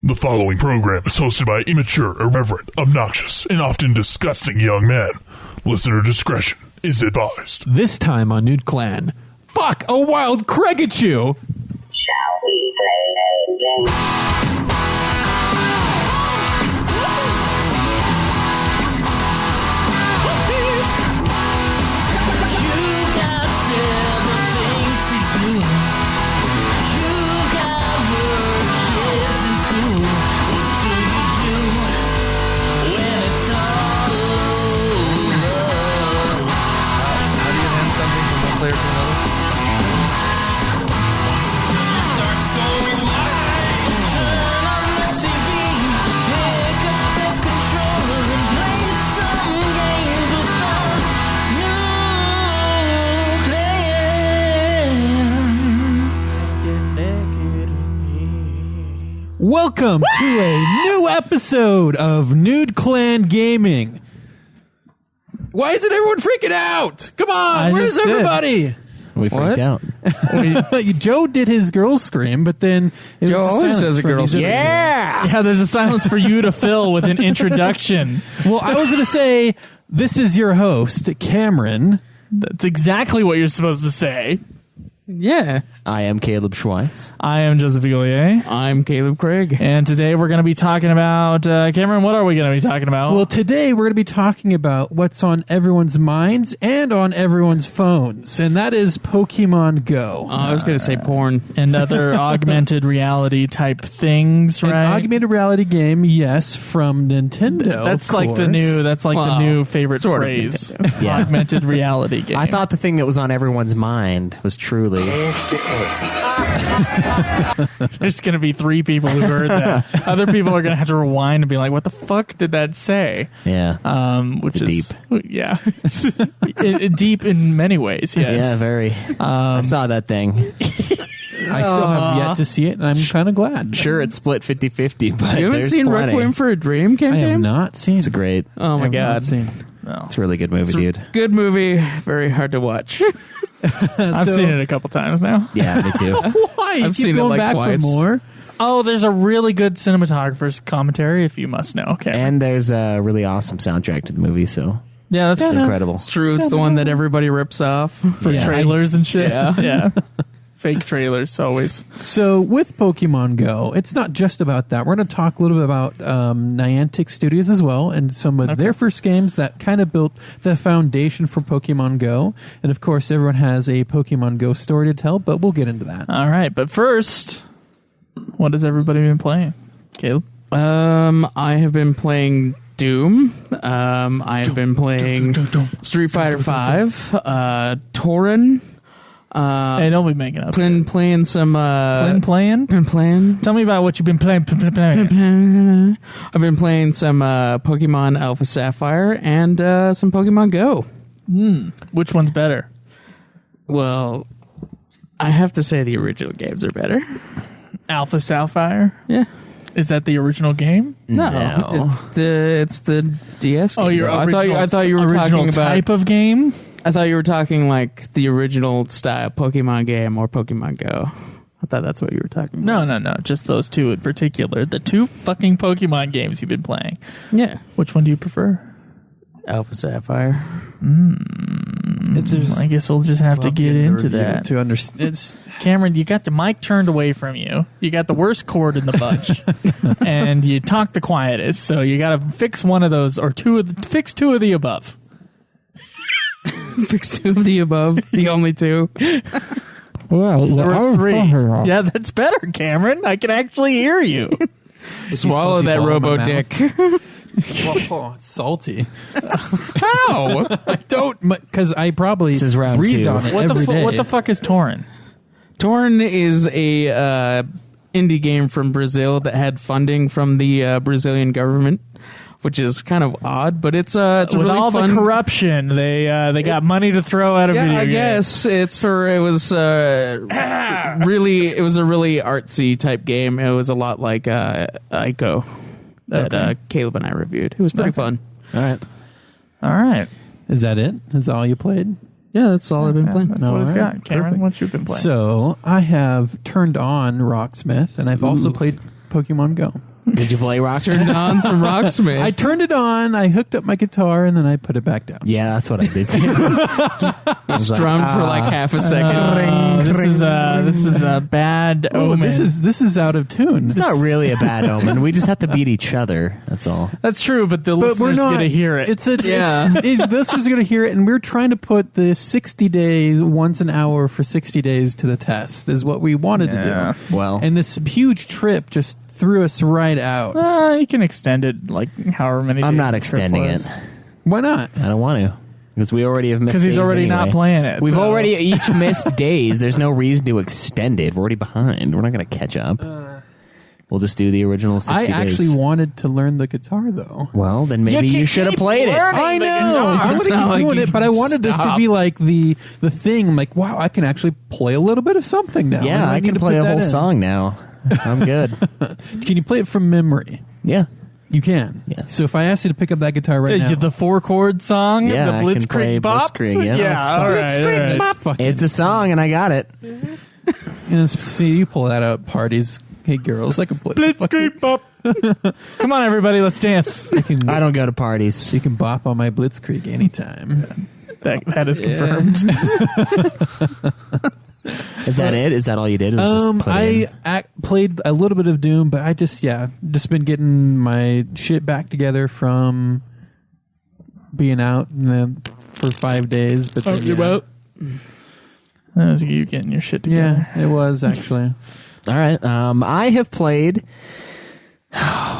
The following program is hosted by immature, irreverent, obnoxious, and often disgusting young men. Listener discretion is advised. This time on Nude Clan, fuck a wild Craigachew! Shall we play a game? Player to another. Turn on the TV, pick up the controller and play some games with the Nude Clan. Welcome to a new episode of Nude Clan Gaming. Why isn't everyone freaking out? Come on, where's everybody? We freaked out. Joe did his girl scream, but then it Joe was always silence does a for girl these scream. other people. Yeah, there's a silence for you to fill with an introduction. Well, I was going to say, this is your host, Cameron. That's exactly what you're supposed to say. Yeah. I am Caleb Schweitz. I am Joseph Gillier. I'm Caleb Craig. And today we're going to be talking about, Cameron, what are we going to be talking about? Well, today we're going to be talking about what's on everyone's minds and on everyone's phones, and that is Pokemon Go. I was going to say porn. And other augmented reality type things, right? An augmented reality game, yes, from Nintendo. That's of like the course. new. That's like the new favorite sort of phrase. Yeah. Augmented reality game. I thought the thing that was on everyone's mind was truly. There's going to be 3 people who heard that. Other people are going to have to rewind and be like, "What the fuck did that say?" Yeah. Which It's is deep. Yeah, deep in many ways. Yes. Yeah, very. I saw that thing. I still have yet to see it, and I'm kind of glad. Sure, it's split 50-50, but You haven't there's seen plenty. Requiem for a Dream, Cam? I have not seen It's a it. great. Oh my I have not god. seen it. No. It's a really good movie, dude. Good movie. Very hard to watch. I've So- seen it a couple times now. Yeah, me too. Why? You I've keep seen it going like back twice. for more. Oh, there's a really good cinematographer's commentary, if you must know. Okay. And there's a really awesome soundtrack to the movie, so Yeah, that's it's incredible. It's true. It's the one that everybody rips off. for Yeah. trailers and shit. Yeah. Yeah. Fake trailers, always. So with Pokemon Go, it's not just about that. We're going to talk a little bit about Niantic Studios as well, and some of their first games that kind of built the foundation for Pokemon Go. And of course, everyone has a Pokemon Go story to tell, but we'll get into that. All right, but first, what has everybody been playing? Caleb? I have been playing Doom. I have been playing Street Fighter V. Torin. Hey, don't be making up. Been playing some. Playing? Been playing. Tell me about what you've been playing. I've been playing some Pokemon Alpha Sapphire and some Pokemon Go. Which one's better? Well, I have to say the original games are better. Alpha Sapphire? Yeah. Is that the original game? No. It's the DS game. Oh, your I original, thought you were original talking about type of game? I thought you were talking like the original style Pokemon game or Pokemon Go. I thought that's what you were talking about. No. Just those two in particular. The 2 fucking Pokemon games you've been playing. Yeah. Which one do you prefer? Alpha Sapphire. I guess we'll just have to get into that. To understand, it's Cameron, you got the mic turned away from you. You got the worst cord in the bunch, and you talk the quietest. So you got to fix one of those, or fix 2 of the above. Fix 2 of the above. The only 2. Or 3. Yeah, that's better, Cameron. I can actually hear you. Swallow that robo dick. oh, it's salty. How? I don't, because I probably This is round breathed 2. on it What every day. the fuck is Torin? Torin is a indie game from Brazil that had funding from the Brazilian government, which is kind of odd, but it's With really all fun. the corruption, they got money to throw at a video I game. guess it was a really artsy type game. It was a lot like Ico that Caleb and I reviewed. It was pretty fun. All right. All right. Is that it? Is that all you played? Yeah, that's all I've been playing. That's what it's All right, got. Cameron, perfect. what you been playing? So I have turned on Rocksmith, and I've also played Pokemon Go. Did you play Rocksmith? Turned on some Rocksmith. I turned it on, I hooked up my guitar, and then I put it back down. Yeah, that's what I did too. Strummed for like half a second. This is a bad Oh, omen. this is out of tune. It's not really a bad omen. We just have to beat each other. That's all. That's true, but the But we're listeners not get to hear it. The listeners are going to hear it, and we're trying to put the 60 days, once an hour for 60 days to the test, is what we wanted to do. Well, And this huge trip just threw us right out. You can extend it like however many. I'm days not the trip extending was. it. Why not? I don't want to. Because we already have missed Because he's days already not anyway. playing it. We've so. already each missed days. There's no reason to extend it. We're already behind. We're not going to catch up. We'll just do the original 60 I days. actually wanted to learn the guitar, though. Well, then maybe you should have played it. I know. I want It's to not keep like doing you it, but I can wanted this to stop. be like the thing. I'm like, wow, I can actually play a little bit of something now. Yeah, I need can to play put a that whole in. song now. I'm good. Can you play it from memory? Yeah. You can. Yeah. So if I asked you to pick up that guitar right now, The 4-chord song, Yeah, the I can play Blitzkrieg Bop. Blitzkrieg, yeah. Yeah, all right. all right. That's fucking- It's a song, and I got it. see, you pull that out at parties. Hey, girls, I can play. Blitzkrieg Bop. Come on, everybody, let's dance. I can, I don't go to parties. you can bop on my Blitzkrieg anytime. That is confirmed. Is that it? Is that all you did? Was just put it in? Played a little bit of Doom, but I just been getting my shit back together from being out for 5 days. But then, That was you getting your shit together. yeah, it was actually. All right. I have played.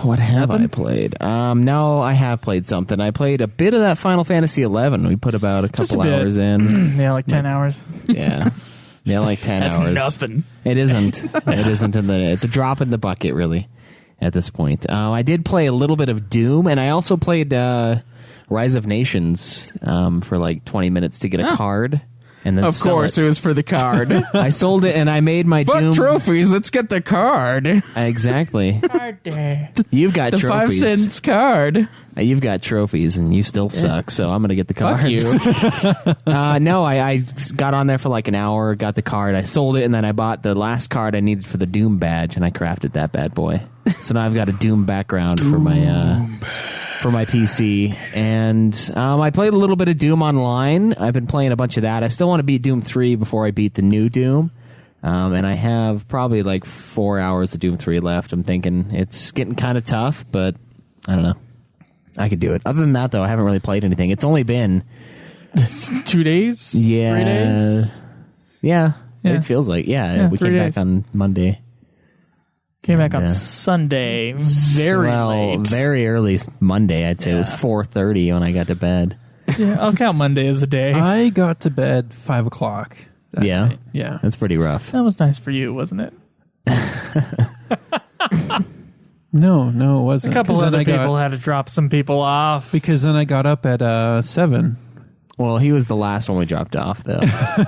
What have I played? No, I have played something. I played a bit of that Final Fantasy 11. We put about a Just a couple bit. hours in. Yeah, like 10 hours. Yeah. Yeah, like 10 That's hours. nothing. It isn't. It isn't. It's a drop in the bucket, really, at this point. I did play a little bit of Doom, and I also played Rise of Nations for like 20 minutes to get a card. And then Of sell course, it was for the card. I sold it, and I made my Fuck Doom. trophies. Let's get the card. Exactly. The You've got The trophies. 5 cents card. You've got trophies, and you still suck. So I'm gonna get the cards. Fuck you. No, I got on there for like an hour, got the card, I sold it, and then I bought the last card I needed for the Doom badge, and I crafted that bad boy. So now I've got a Doom background for my PC, and I played a little bit of Doom online. I've been playing a bunch of that. I still want to beat Doom 3 before I beat the new Doom. And I have probably like 4 hours of Doom 3 left. I'm thinking it's getting kind of tough, but I don't know. I could do it. Other than that, though, I haven't really played anything. It's only been 2 days? 3 days? Yeah. Yeah. It feels like, we 3 came days. back on Monday. Came back on Yeah. Sunday. Very late. Very early Monday, I'd say. It was 4:30 when I got to bed. Yeah, I'll count Monday as a day. I got to bed 5 o'clock. that Yeah? night. Yeah. That's pretty rough. That was nice for you, wasn't it? No, it A wasn't. couple 'Cause then other I got- people had to drop some people off. because then I got up at 7. Well, he was the last one we dropped off, though.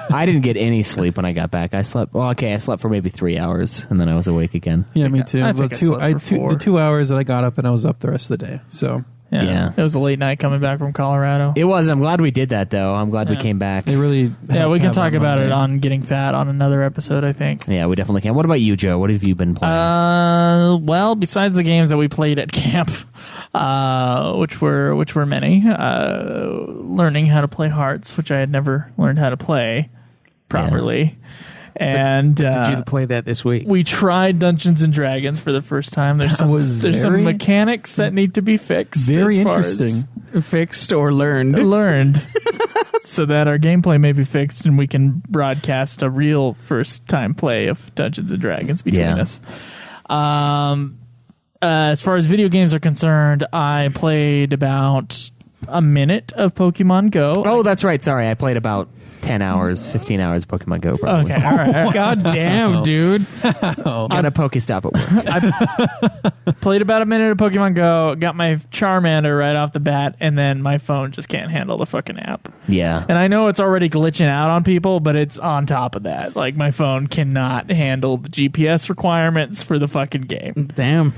I didn't get any sleep when I got back. I slept for maybe 3 hours, and then I was awake again. Yeah, me too. I The think I slept for 4. the 2 hours that I got up and I was up the rest of the day. So Yeah. It was a late night coming back from Colorado. It was. I'm glad we did that, though. I'm glad we came back. it really. Yeah, helped we can have talk on about it Monday. on Getting Fat on another episode, I think. Yeah, we definitely can. What about you, Joe? What have you been playing? Well, besides the games that we played at camp, which were many, learning how to play Hearts, which I had never learned how to play properly, and Did you play that this week? we tried Dungeons and Dragons for the first time. There's some was very- mechanics that need to be fixed. Very as far as interesting. Fixed or learned? learned. So that our gameplay may be fixed and we can broadcast a real first time play of Dungeons and Dragons between Yeah. us. As far as video games are concerned, I played about a minute of Pokemon Go. Oh, that's right. Sorry, I played about 10 hours, 15 hours of Pokemon Go, probably. Okay, all right. God damn, dude. Got a Pokestop at work. Played about a minute of Pokemon Go, got my Charmander right off the bat, and then my phone just can't handle the fucking app. Yeah. And I know it's already glitching out on people, but it's on top of that. Like, my phone cannot handle the GPS requirements for the fucking game. Damn.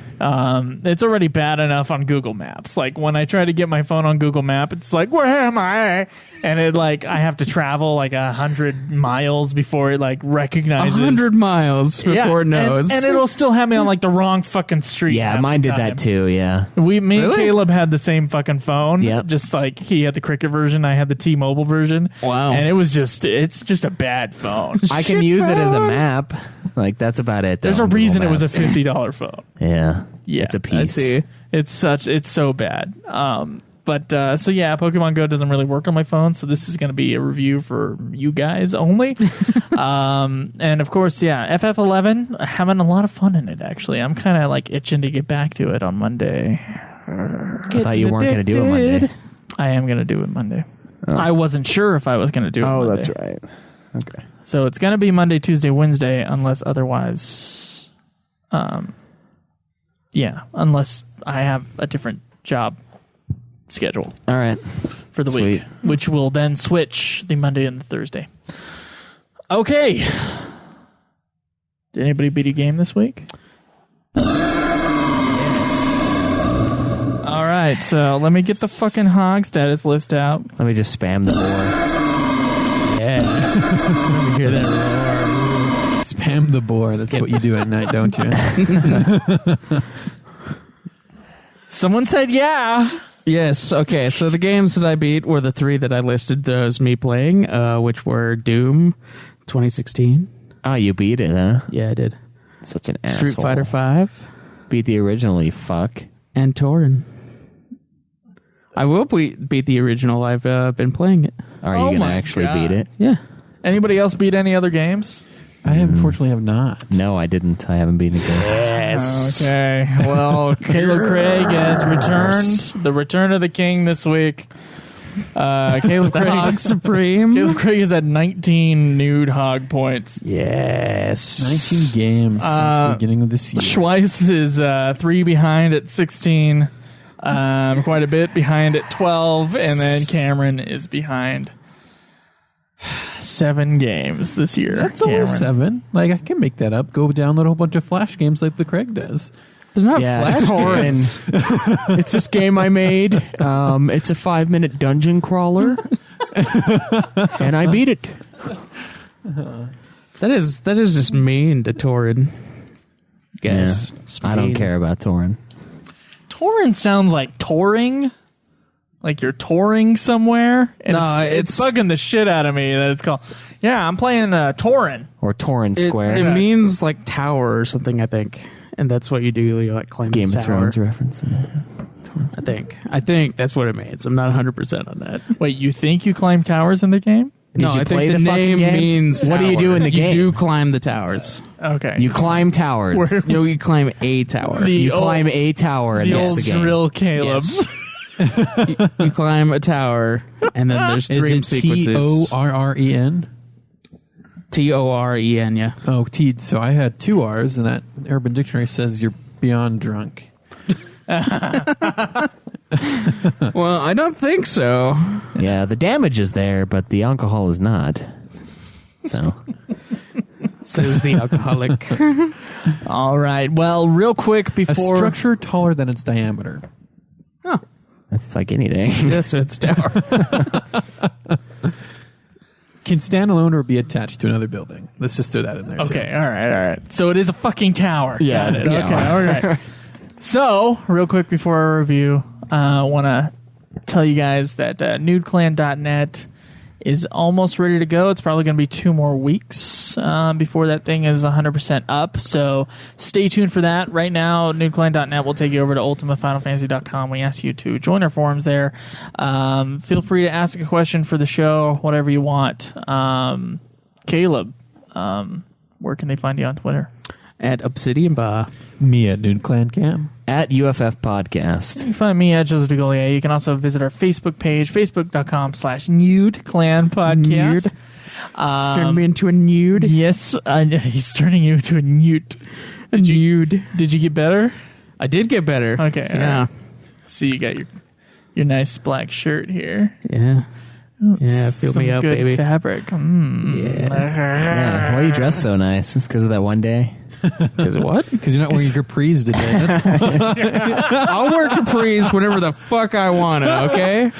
It's already bad enough on Google Maps. Like, when I try to get my phone on Google Google Map. It's like, where am I? And it like I have to travel like 100 miles before it like recognizes 100 miles before it knows. and it'll still have me on like the wrong fucking street. Yeah, half mine the did time. that too. Yeah. Me and Really? Caleb had the same fucking phone. Yep. Just like he had the Cricket version, I had the T-Mobile version. Wow. And it's just a bad phone. I can use it as a map. Like that's about it. There's though, a on Google reason it was a Maps. $50 phone. Yeah. Yeah, It's a I piece. see. It's so bad. So yeah, Pokemon Go doesn't really work on my phone, so this is going to be a review for you guys only. And of course, yeah, FF11, having a lot of fun in it. Actually, I'm kind of like itching to get back to it on Monday. I thought you weren't going to do it Monday. I am going to do it Monday. I wasn't sure if I was going to do it. Oh, Monday. that's right. Okay. So it's going to be Monday, Tuesday, Wednesday, unless otherwise, unless I have a different job schedule All right. for the week, Sweet. which will then switch the Monday and the Thursday. Okay. Did anybody beat a game this week? Yes. All right, so let me get the fucking hog status list out. Let me just spam the board. Yeah. Let me hear that roar. Spam the board. That's what you do at night, don't you? Someone said yeah. Yes. Okay. So the games that I beat were the three that I listed as me playing, which were Doom 2016. Oh, you beat it, huh? Yeah, I did. Such an Street asshole. Fighter 5 Beat the original, you fuck. and Torren. I will beat the original. I've been playing it. Are Oh you going to my actually God. beat it? Yeah. Anybody else beat any other games? I unfortunately have not. No, I didn't. I haven't beaten it yet. Yes. Okay. Well, Caleb Craig has returned. The return of the king this week. Caleb Craig Supreme. Caleb Craig has had 19 nude hog points. Yes. 19 games since the beginning of this year. Schweiss is 3 behind at 16. Quite a bit behind at 12. And then Cameron is behind 7 games this year. That's only Cameron. 7. Like, I can make that up. Go download a whole bunch of Flash games like the Craig does. They're not Yeah, Flash games. Torren. It's this game I made. It's a 5-minute dungeon crawler. And I beat it. That is just mean to Torren. Guys. Yeah. I don't care about Torren. Torrent sounds like touring. Like you're touring somewhere. And No, it's it's- bugging the shit out of me that it's called. Yeah, I'm playing Torren. Or Torren Square. It means like tower or something, I think. And that's what you do. You like climb Game the of tower. Thrones reference. I think that's what it means. I'm not 100% on that. Wait, you think you climb towers in the game? Did you I play think the the fucking name game? means What do you tower. do in the game? You do climb the towers. Okay. You climb towers. You climb a tower. The You old- climb a tower, and the that's old the game. drill Caleb. Yes. you climb a tower, and then there's dream Is it sequences. Torren? Torren, yeah. Oh, T. So I had 2 R's, and that Urban Dictionary says you're beyond drunk. Well, I don't think so. Yeah, the damage is there, but the alcohol is not. So, Says the alcoholic. All right. Well, real quick A before structure taller than its diameter. that's like anything. That's what it's tower. Can stand alone or be attached to another building. Let's just throw that in there. too. Okay, all right. So it is a fucking tower. Yeah, Got it. it's a Okay, tower. all right. So, real quick before our review, I want to tell you guys that nudeclan.net is almost ready to go. It's probably going to be 2 more weeks before that thing is 100% up. So stay tuned for that. Right now, nudeclan.net will take you over to ultimatefinalfantasy.com. We ask you to join our forums there. Feel free to ask a question for the show, whatever you want. Caleb, where can they find you on Twitter? At Obsidian Bar. Me at Nude Clan Cam. At UFF Podcast. You can find me at Joseph DeGolier. You can also visit our Facebook page, facebook.com/Nude Clan Podcast. Turn me into a nude. Yes, he's turning you into a newt. Did you get better? I did get better. Okay, all Yeah. right. See, you got your nice black shirt here. Yeah. Yeah, fill me Some up, good baby. fabric. Yeah. Why are you dressed so nice? It's because of that one day? Because what? Because you're not wearing your capris today. That's why. I'll wear capris whenever the fuck I want to, okay?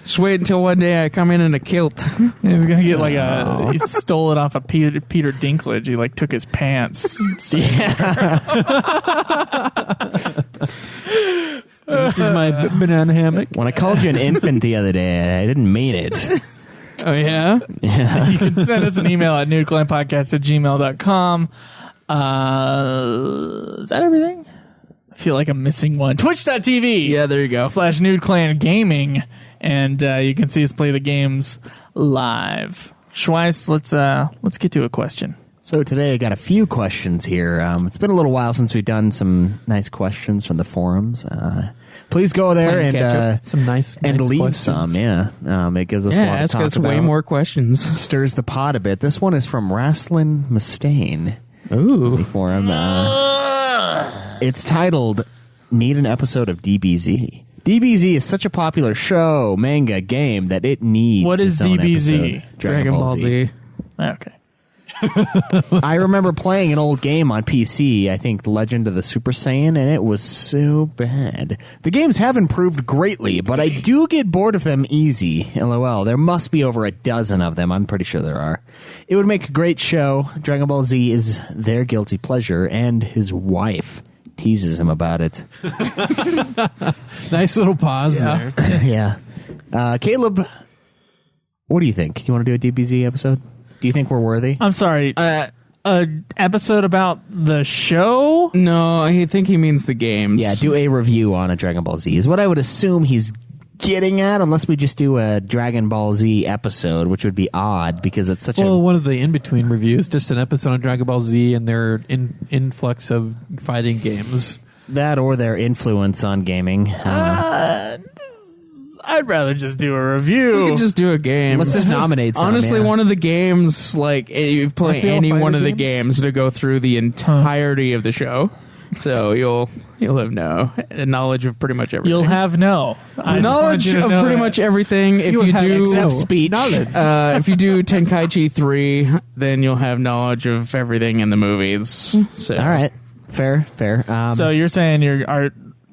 Just wait until one day I come in a kilt. He's gonna get like he stole it off of Peter Dinklage. He like took his pants. This is my banana hammock. When I called you an infant the other day, I didn't mean it. Oh, yeah? Yeah. You can send us an email at nudeclanpodcast@gmail.com. Is that everything? I feel like I'm missing one. Twitch.tv. Yeah, there you go. /NudeClan Gaming. And you can see us play the games live. Schweiss, let's get to a question. So today I got a few questions here. It's been a little while since we've done some nice questions from the forums. Please go there and Some nice leave questions. some. Yeah, it gives us a lot to ask talk us about. way more questions. Stirs the pot a bit. This one is from Wrestling Mustaine. Ooh. Forum. It's titled "Need an Episode of DBZ." DBZ is such a popular show, manga, game that it needs. What is its own DBZ? episode. Dragon Ball Z. Okay. I remember playing an old game on PC, I think Legend of the Super Saiyan, and it was so bad. The games have improved greatly, but I do get bored of them easy. LOL. There must be over a dozen of them. I'm pretty sure there are. It would make a great show. Dragon Ball Z is their guilty pleasure, and his wife teases him about it. Nice little pause there. Yeah. Caleb, what do you think? Do you want to do a DBZ episode? Do you think we're worthy? I'm sorry. An episode about the show? No, I think he means the games. Yeah, do a review on a Dragon Ball Z is what I would assume he's getting at, unless we just do a Dragon Ball Z episode, which would be odd because it's such One of the in-between reviews, just an episode on Dragon Ball Z and their influx of fighting games. that or their influence on gaming. I'd rather just do a review. We could just do a game. Let's just nominate some. Honestly, yeah. one of the games, like, you play Aren't they all any one fighter of the games? games to go through the entirety of the show. So you'll have knowledge of pretty much everything. You'll have I just wanted knowledge you to of know pretty that. much everything. If You'll you have do except speech. knowledge. if you do Tenkaichi 3, then you'll have knowledge of everything in the movies. So, All right. Fair. So you're saying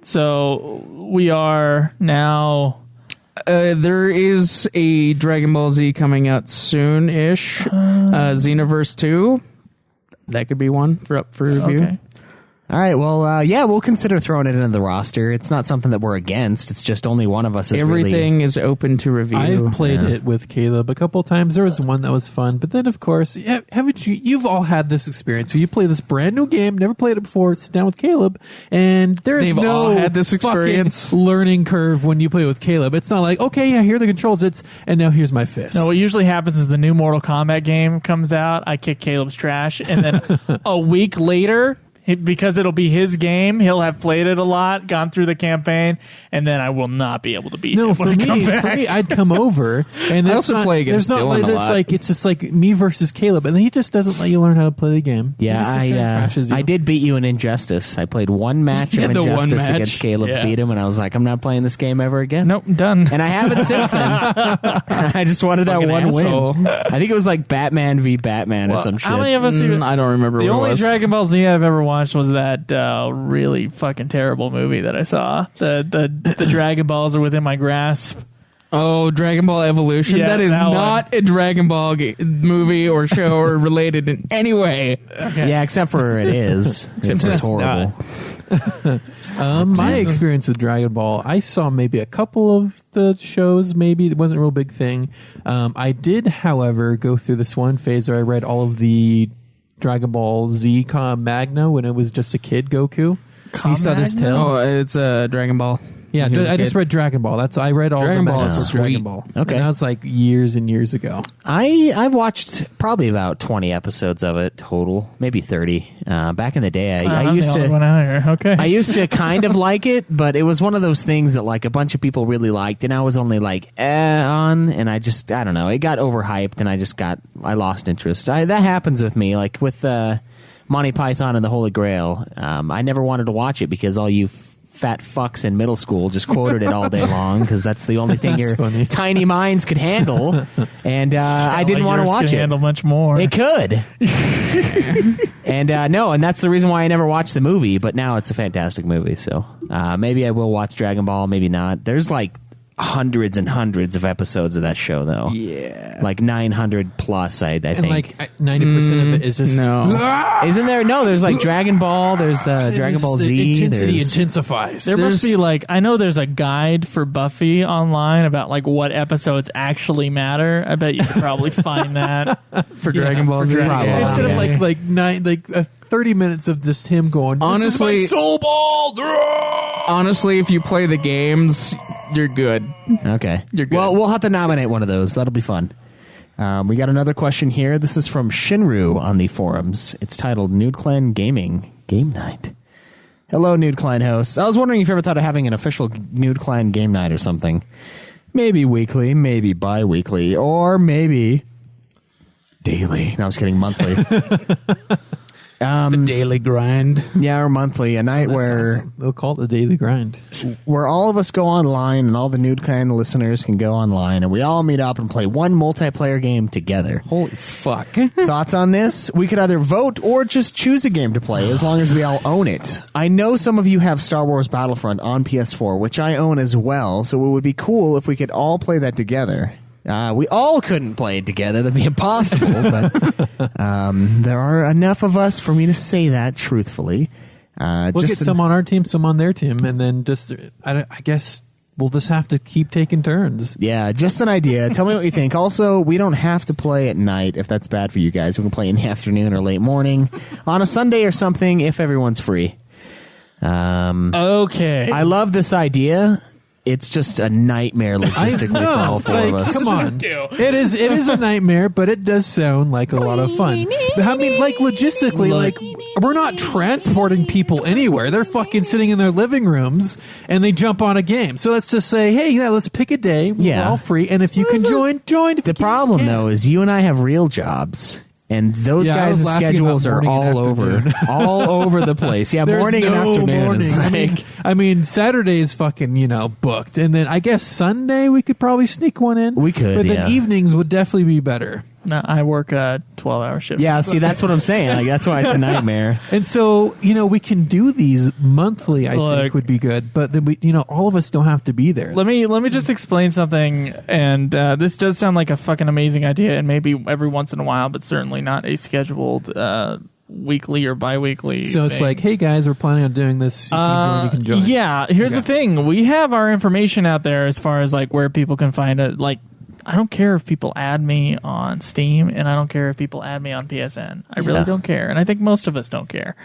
so we are now. there is a Dragon Ball Z coming out soon-ish. Xenoverse 2. That could be one for review. Okay. All right. Well, yeah, we'll consider throwing it into the roster. It's not something that we're against. It's just only one of us is Everything is open to review. I've played it with Caleb a couple times. There was one that was fun, but then of course, haven't you've all had this experience where you play this brand new game, never played it before, sit down with Caleb, and there's They've no all had this fucking experience. learning curve when you play with Caleb. It's not like, okay, yeah, here are the controls, and now here's my fist. No, what usually happens is the new Mortal Kombat game comes out. I kick Caleb's trash, and then a week later, because it'll be his game, he'll have played it a lot, gone through the campaign, and then I will not be able to beat him for when I come me, back. I'd come over, and I it's also not, play against there's not Dylan a it's lot. like it's just like me versus Caleb, and he just doesn't let you learn how to play the game. He Yeah, just sits there and trashes you. I did beat you in Injustice. I played one match of The one Injustice match. against Caleb, Yeah. beat him, and I was like, I'm not playing this game ever again. Nope, done. And I haven't since then. I just wanted that Fucking one asshole. win. I think it was like Batman v Batman or some shit. How many of us even? I don't remember The what it only was. Dragon Ball Z I've ever watched was that really fucking terrible movie that I saw. The Dragon Balls are within my grasp. Oh, Dragon Ball Evolution. Yeah, that is that not a Dragon Ball movie or show or related in any way. Okay. Yeah, except for it is. It's just horrible. My experience with Dragon Ball, I saw maybe a couple of the shows. Maybe it wasn't a real big thing. I did, however, go through this one phase where I read all of the Dragon Ball Z Magna when it was just a kid Goku. He saw his Magna? tail. Oh, it's Dragon Ball. Yeah, When he was a I just kid. read Dragon Ball. I read all Dragon the Ball mangas is for Dragon sweet. Ball. Okay. And that was like years and years ago. I've watched probably about 20 episodes of it total, maybe 30. Back in the day, I I'm used the only to. one out here. Okay. I used to kind of like it, but it was one of those things that like a bunch of people really liked, and I was only like on, and I don't know, it got overhyped, and I lost interest. That happens with me, like with Monty Python and the Holy Grail. I never wanted to watch it because all you fat fucks in middle school just quoted it all day long because that's the only thing your funny. tiny minds could handle. And I didn't want to Yours watch could it. handle much more. It could. And no, and that's the reason why I never watched the movie, but now it's a fantastic movie. So maybe I will watch Dragon Ball, maybe not. There's like hundreds and hundreds of episodes of that show, though. Yeah. Like 900 plus, I think. And like 90% of it is just Isn't there? No, there's like Dragon Ball, there's the Dragon Ball The Z. intensity There's, intensifies. There must be like, I know there's a guide for Buffy online about like what episodes actually matter. I bet you could probably find that for Dragon Ball Z. Probably. Instead of Yeah. like 30 minutes of just him going, Honestly- this is my soul ball. Honestly, if you play the games, you're good. Okay. You're good. Well, we'll have to nominate one of those. That'll be fun. We got another question here. This is from Shinru on the forums. It's titled Nude Clan Gaming Game Night. Hello, Nude Clan hosts. I was wondering if you ever thought of having an official Nude Clan game night or something. Maybe weekly, maybe bi-weekly, or maybe daily. No, I was kidding, monthly. The daily grind. Yeah, or monthly. A night where They'll call it the daily grind. where all of us go online and all the Nude Clan listeners can go online and we all meet up and play one multiplayer game together. Holy fuck. Thoughts on this? We could either vote or just choose a game to play as long as we all own it. I know some of you have Star Wars Battlefront on PS4, which I own as well, so it would be cool if we could all play that together. We all couldn't play it together. That'd be impossible, but there are enough of us for me to say that truthfully. We'll get some on our team, some on their team, and then just, I guess we'll just have to keep taking turns. Yeah, just an idea. Tell me what you think. Also, we don't have to play at night if that's bad for you guys. We can play in the afternoon or late morning, on a Sunday or something if everyone's free. Okay. I love this idea. It's just a nightmare logistically for all four of us. Come on. It is a nightmare, but it does sound like a lot of fun. I mean, like logistically, like we're not transporting people anywhere. They're fucking sitting in their living rooms and they jump on a game. So let's just say, hey, let's pick a day. Yeah. We're all free, and if you can join. If The you problem, can't. though, is you and I have real jobs. And those Yeah, I guys' was laughing schedules about are morning and all over, afternoon. all over the place. Yeah, There's morning and no afternoon. morning. Is like, I mean, Saturday is fucking, booked. And then I guess Sunday we could probably sneak one in. We could, But yeah. then evenings would definitely be better. No, I work a 12-hour shift. yeah, see, that's what I'm saying. Like, that's why it's a nightmare. And so, we can do these monthly, I Look. think would be good. But then we, all of us don't have to be there. Let me just explain something, and this does sound like a fucking amazing idea, and maybe every once in a while, but certainly not a scheduled weekly or bi-weekly So it's thing. like, hey guys, we're planning on doing this. You can join. Yeah, here's Okay. the thing. We have our information out there as far as like where people can find it. Like, I don't care if people add me on Steam, and I don't care if people add me on PSN. I really don't care, and I think most of us don't care.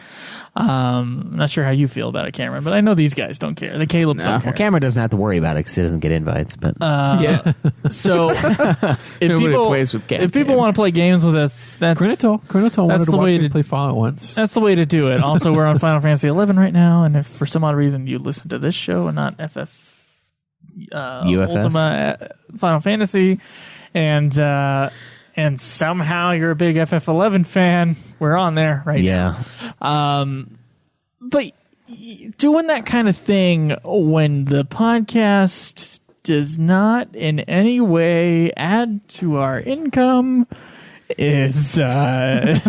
I'm not sure how you feel about it, Cameron, but I know these guys don't care. The Caleb's don't care. Well, Cameron doesn't have to worry about it because he doesn't get invites. But Yeah. So if Nobody people, plays with Cam if people Cam. want to play games with us, that's Chronotol wanted That's to the watch way me to- play Fallout once. That's the way to do it. Also, we're on Final Fantasy 11 right now, and if for some odd reason you listen to this show and not UFF? Ultima Final Fantasy, and somehow you're a big FF11 fan, we're on there right yeah, now. But doing that kind of thing when the podcast does not in any way add to our income is well,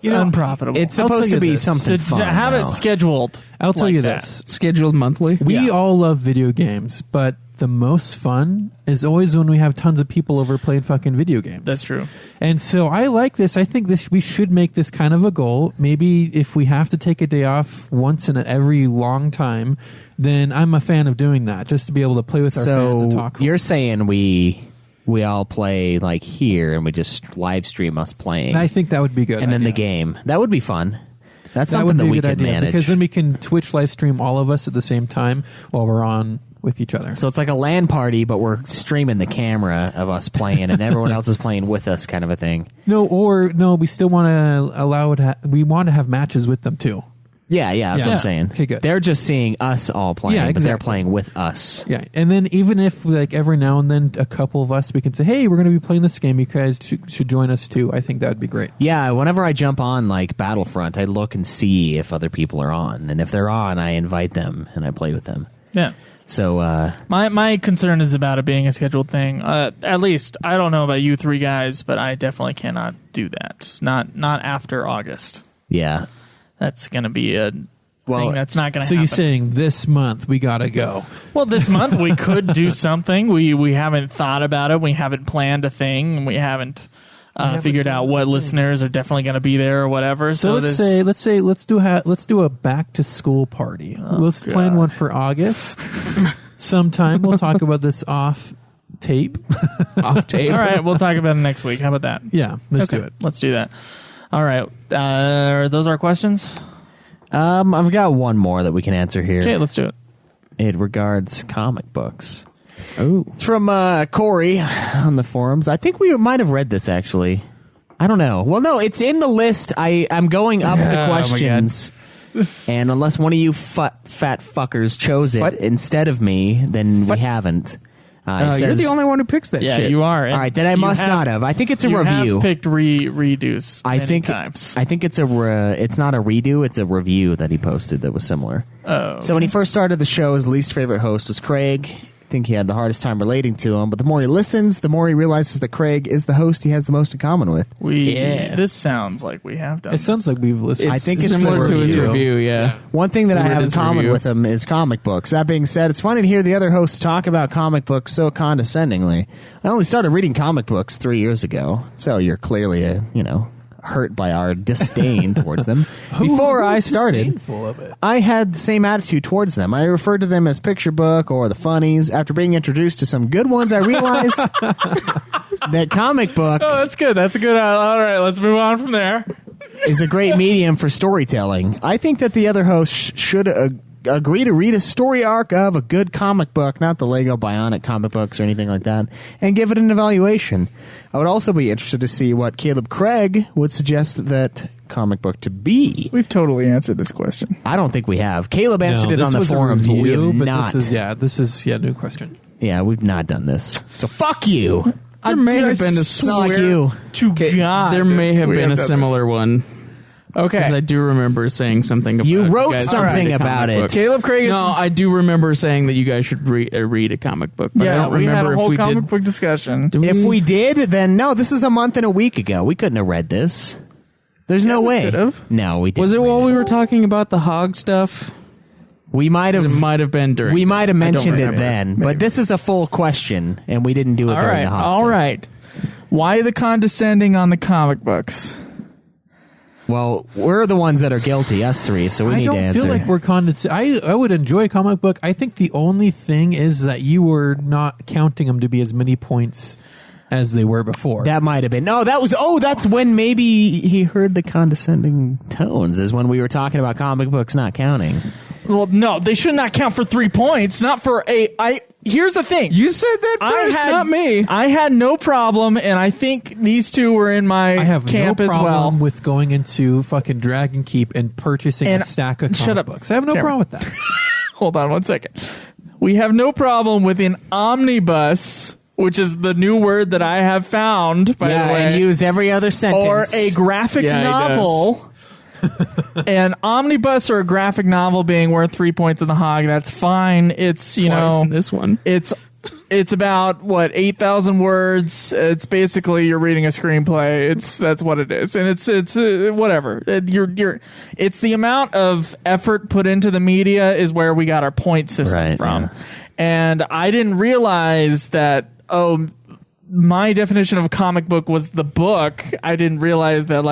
unprofitable. it's I'll supposed tell to you be this. something to fun. have though. it scheduled. I'll tell like you that. this. Scheduled monthly. We all love video games, but the most fun is always when we have tons of people over playing fucking video games. That's true. And so I like this. I think we should make this kind of a goal. Maybe if we have to take a day off once in every long time, then I'm a fan of doing that, just to be able to play with our fans and So talk. you're saying we all play like here and we just live stream us playing, I think that would be good. and then the idea. game that would be fun. That's That something would that be a we good could idea manage. because then we can Twitch live stream all of us at the same time while we're on with each other. So it's like a LAN party, but we're streaming the camera of us playing, and everyone else is playing with us, kind of a thing. No, we still want to allow it. We want to have matches with them too. Yeah, that's what Yeah. I'm saying. Okay, good. They're just seeing us all playing, Yeah, but they're exactly. playing with us. Yeah, and then even if like every now and then a couple of us we can say, hey, we're going to be playing this game, you guys should join us too. I think that would be great. Yeah, whenever I jump on like Battlefront, I look and see if other people are on, and if they're on, I invite them and I play with them. Yeah. So My concern is about it being a scheduled thing. At least I don't know about you three guys, but I definitely cannot do that. Not after August. yeah, That's going to be a Well, thing that's not going to So happen. you're saying this month we got to go? Well, this month we could do something. We haven't thought about it. We haven't planned a thing. And we haven't figured out what listeners are definitely going to be there or whatever. So let's do a back to school party. Let's plan one for August. Sometime we'll talk about this off tape. Off tape. All right, we'll talk about it next week. How about that? Yeah, let's Okay, do it. Let's do that. All right. Are those our questions? I've got one more that we can answer here. Okay, let's do it. It regards comic books. Oh. It's from Corey on the forums. I think we might have read this, actually. I don't know. Well, no, it's in the list. I'm going up the questions. And unless one of you fat fuckers chose it instead of me, then we haven't. It You're says- the only one who picks that Yeah, shit. you are. All right, then I must not have. I think it's a you review. have picked redos I many think times. I think it's it's not a redo. It's a review that he posted that was similar. Oh. So when he first started the show, his least favorite host was Craig. I think he had the hardest time relating to him. But the more he listens, the more he realizes that Craig is the host he has the most in common with. This sounds like we have done It sounds like we've listened. I think it's similar a to his review. review. Yeah. One thing that I read have in his common review. with him is comic books. That being said, it's funny to hear the other hosts talk about comic books so condescendingly. I only started reading comic books 3 years ago, so you're clearly hurt by our disdain towards them. Before I started, disdainful of it. I had the same attitude towards them. I referred to them as picture book or the funnies. After being introduced to some good ones, I realized that comic book Oh, that's good. That's a good. All right, let's move on from there. is a great medium for storytelling. I think that the other hosts should agree to read a story arc of a good comic book, not the Lego Bionic comic books or anything like that, and give it an evaluation. I would also be interested to see what Caleb Craig would suggest that comic book to be. We've totally answered this question. I don't think we have. Caleb answered it this on the was a forums, but we review, have but not. This is new question. Yeah, we've not done this. So fuck you. There may have been a It's not like you. God, there may have we been have a done similar one. Okay. Because I do remember saying something about You wrote guys something read a about comic it. book. Caleb Craig is No, I do remember saying that you guys should read a comic book. But I yeah, don't we had remember a if whole we comic did. book discussion. If we did, then no, this is a month and a week ago. We couldn't have read this. There's no way. could have. No, we didn't. Was it read while we were talking about the hog stuff? We might It have. might have been during. We might have I don't mentioned it remember. then, but this is a full question, and we didn't do it All during right, the hot all stuff. right. Why the condescending on the comic books? Well, we're the ones that are guilty, us three, so we I need to don't answer. feel like we're condescending. I would enjoy a comic book. I think the only thing is that you were not counting them to be as many points as they were before. That might have been. No, that was. Oh, that's when maybe he heard the condescending tones. Is when we were talking about comic books not counting. Well, no, they should not count for 3 points. Not for here's the thing. You said that first, not me. I had no problem, and I think these two were in my I have camp no as well. problem with going into fucking Dragon Keep and purchasing And a stack of shut comic up, books. I have no Cameron. problem with that. Hold on 1 second. We have no problem with an omnibus, which is the new word that I have found, by yeah, the way, and use every other sentence. or a graphic Yeah, he novel. An omnibus or a graphic novel being worth 3 points in the hog, that's fine. It's Twice in this one. It's about what 8,000 words. It's basically you're reading a screenplay. That's what it is, and it's whatever. It's the amount of effort put into the media is where we got our point system Right, from, yeah. and I didn't realize that. Oh, my definition of a comic book was the book. I didn't realize that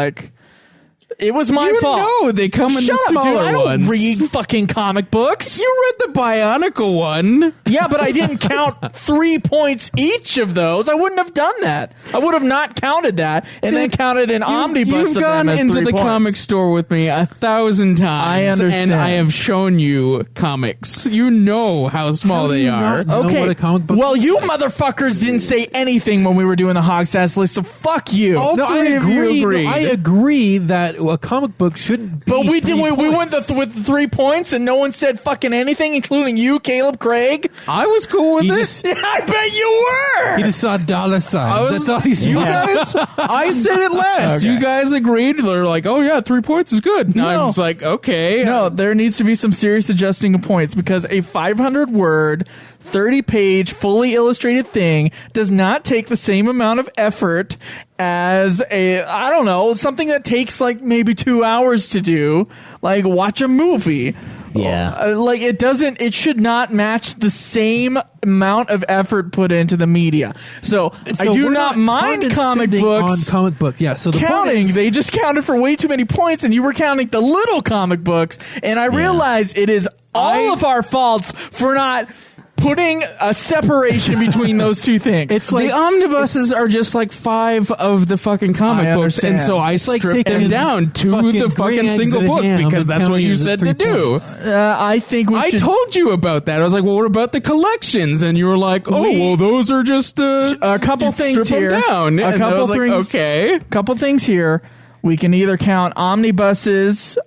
it was my fault. No, they come in Shut the up, smaller dude. I don't ones. read fucking comic books. You read the Bionicle one. Yeah, but I didn't count 3 points each of those. I wouldn't have done that. I would have not counted that and then counted an omnibus You've of them gone as into 3 the points. comic store with me 1,000 times. I understand. And I have shown you comics. You know how small they are. know Okay. what a comic book well, is? you motherfuckers didn't say anything when we were doing the Hog Stats list, so fuck you. All No, I three of you agree. agreed. I agree that a comic book shouldn't be But we did. 3 We went points. with the 3 points, and no one said fucking anything, including you, Caleb, Craig. I was cool with He it. just- Yeah, I bet you were. He just saw dollar signs. That's all he saw. You guys, I said it last. Okay. You guys agreed. They're like, "Oh yeah, 3 points is good." And I No. was like, "Okay." No, there needs to be some serious adjusting of points because a 500-word, 30-page, fully illustrated thing does not take the same amount of effort as I don't know, something that takes like maybe 2 hours to do, like watch a movie. Yeah. Like it should not match the same amount of effort put into the media. So I do we're not mind comic condescending books. on comic book. Yeah. So the point Counting, is, they just counted for way too many points, and you were counting the little comic books. And I realize it is all of our faults for not putting a separation between those two things. it's like the omnibuses are just like 5 of the fucking comic I books, and understand. so I It's like stripped them taking down to fucking the green fucking eggs single and book ham because and that's what counting you as said 3 to do. points. I think we I should. told you about that. I was like, "Well, what about the collections?" And you were like, "Oh, well, those are just a couple you things strip 'em here. down." A And I couple was like, things. okay. Couple things here. We can either count omnibuses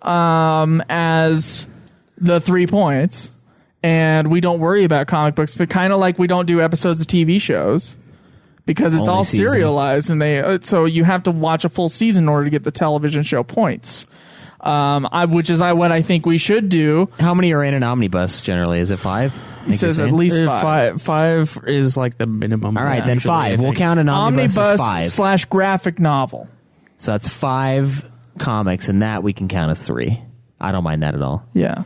as the 3 points, and we don't worry about comic books, but kind of like we don't do episodes of TV shows because it's Only all season. serialized, and so you have to watch a full season in order to get the television show points. Which is what I think we should do. How many are in an omnibus generally? Is it 5? He says at least 5. Five is like the minimum. All right, then actually, I 5. We'll think. count an omnibus as 5. Omnibus / graphic novel. So that's 5 comics, and that we can count as 3. I don't mind that at all. Yeah.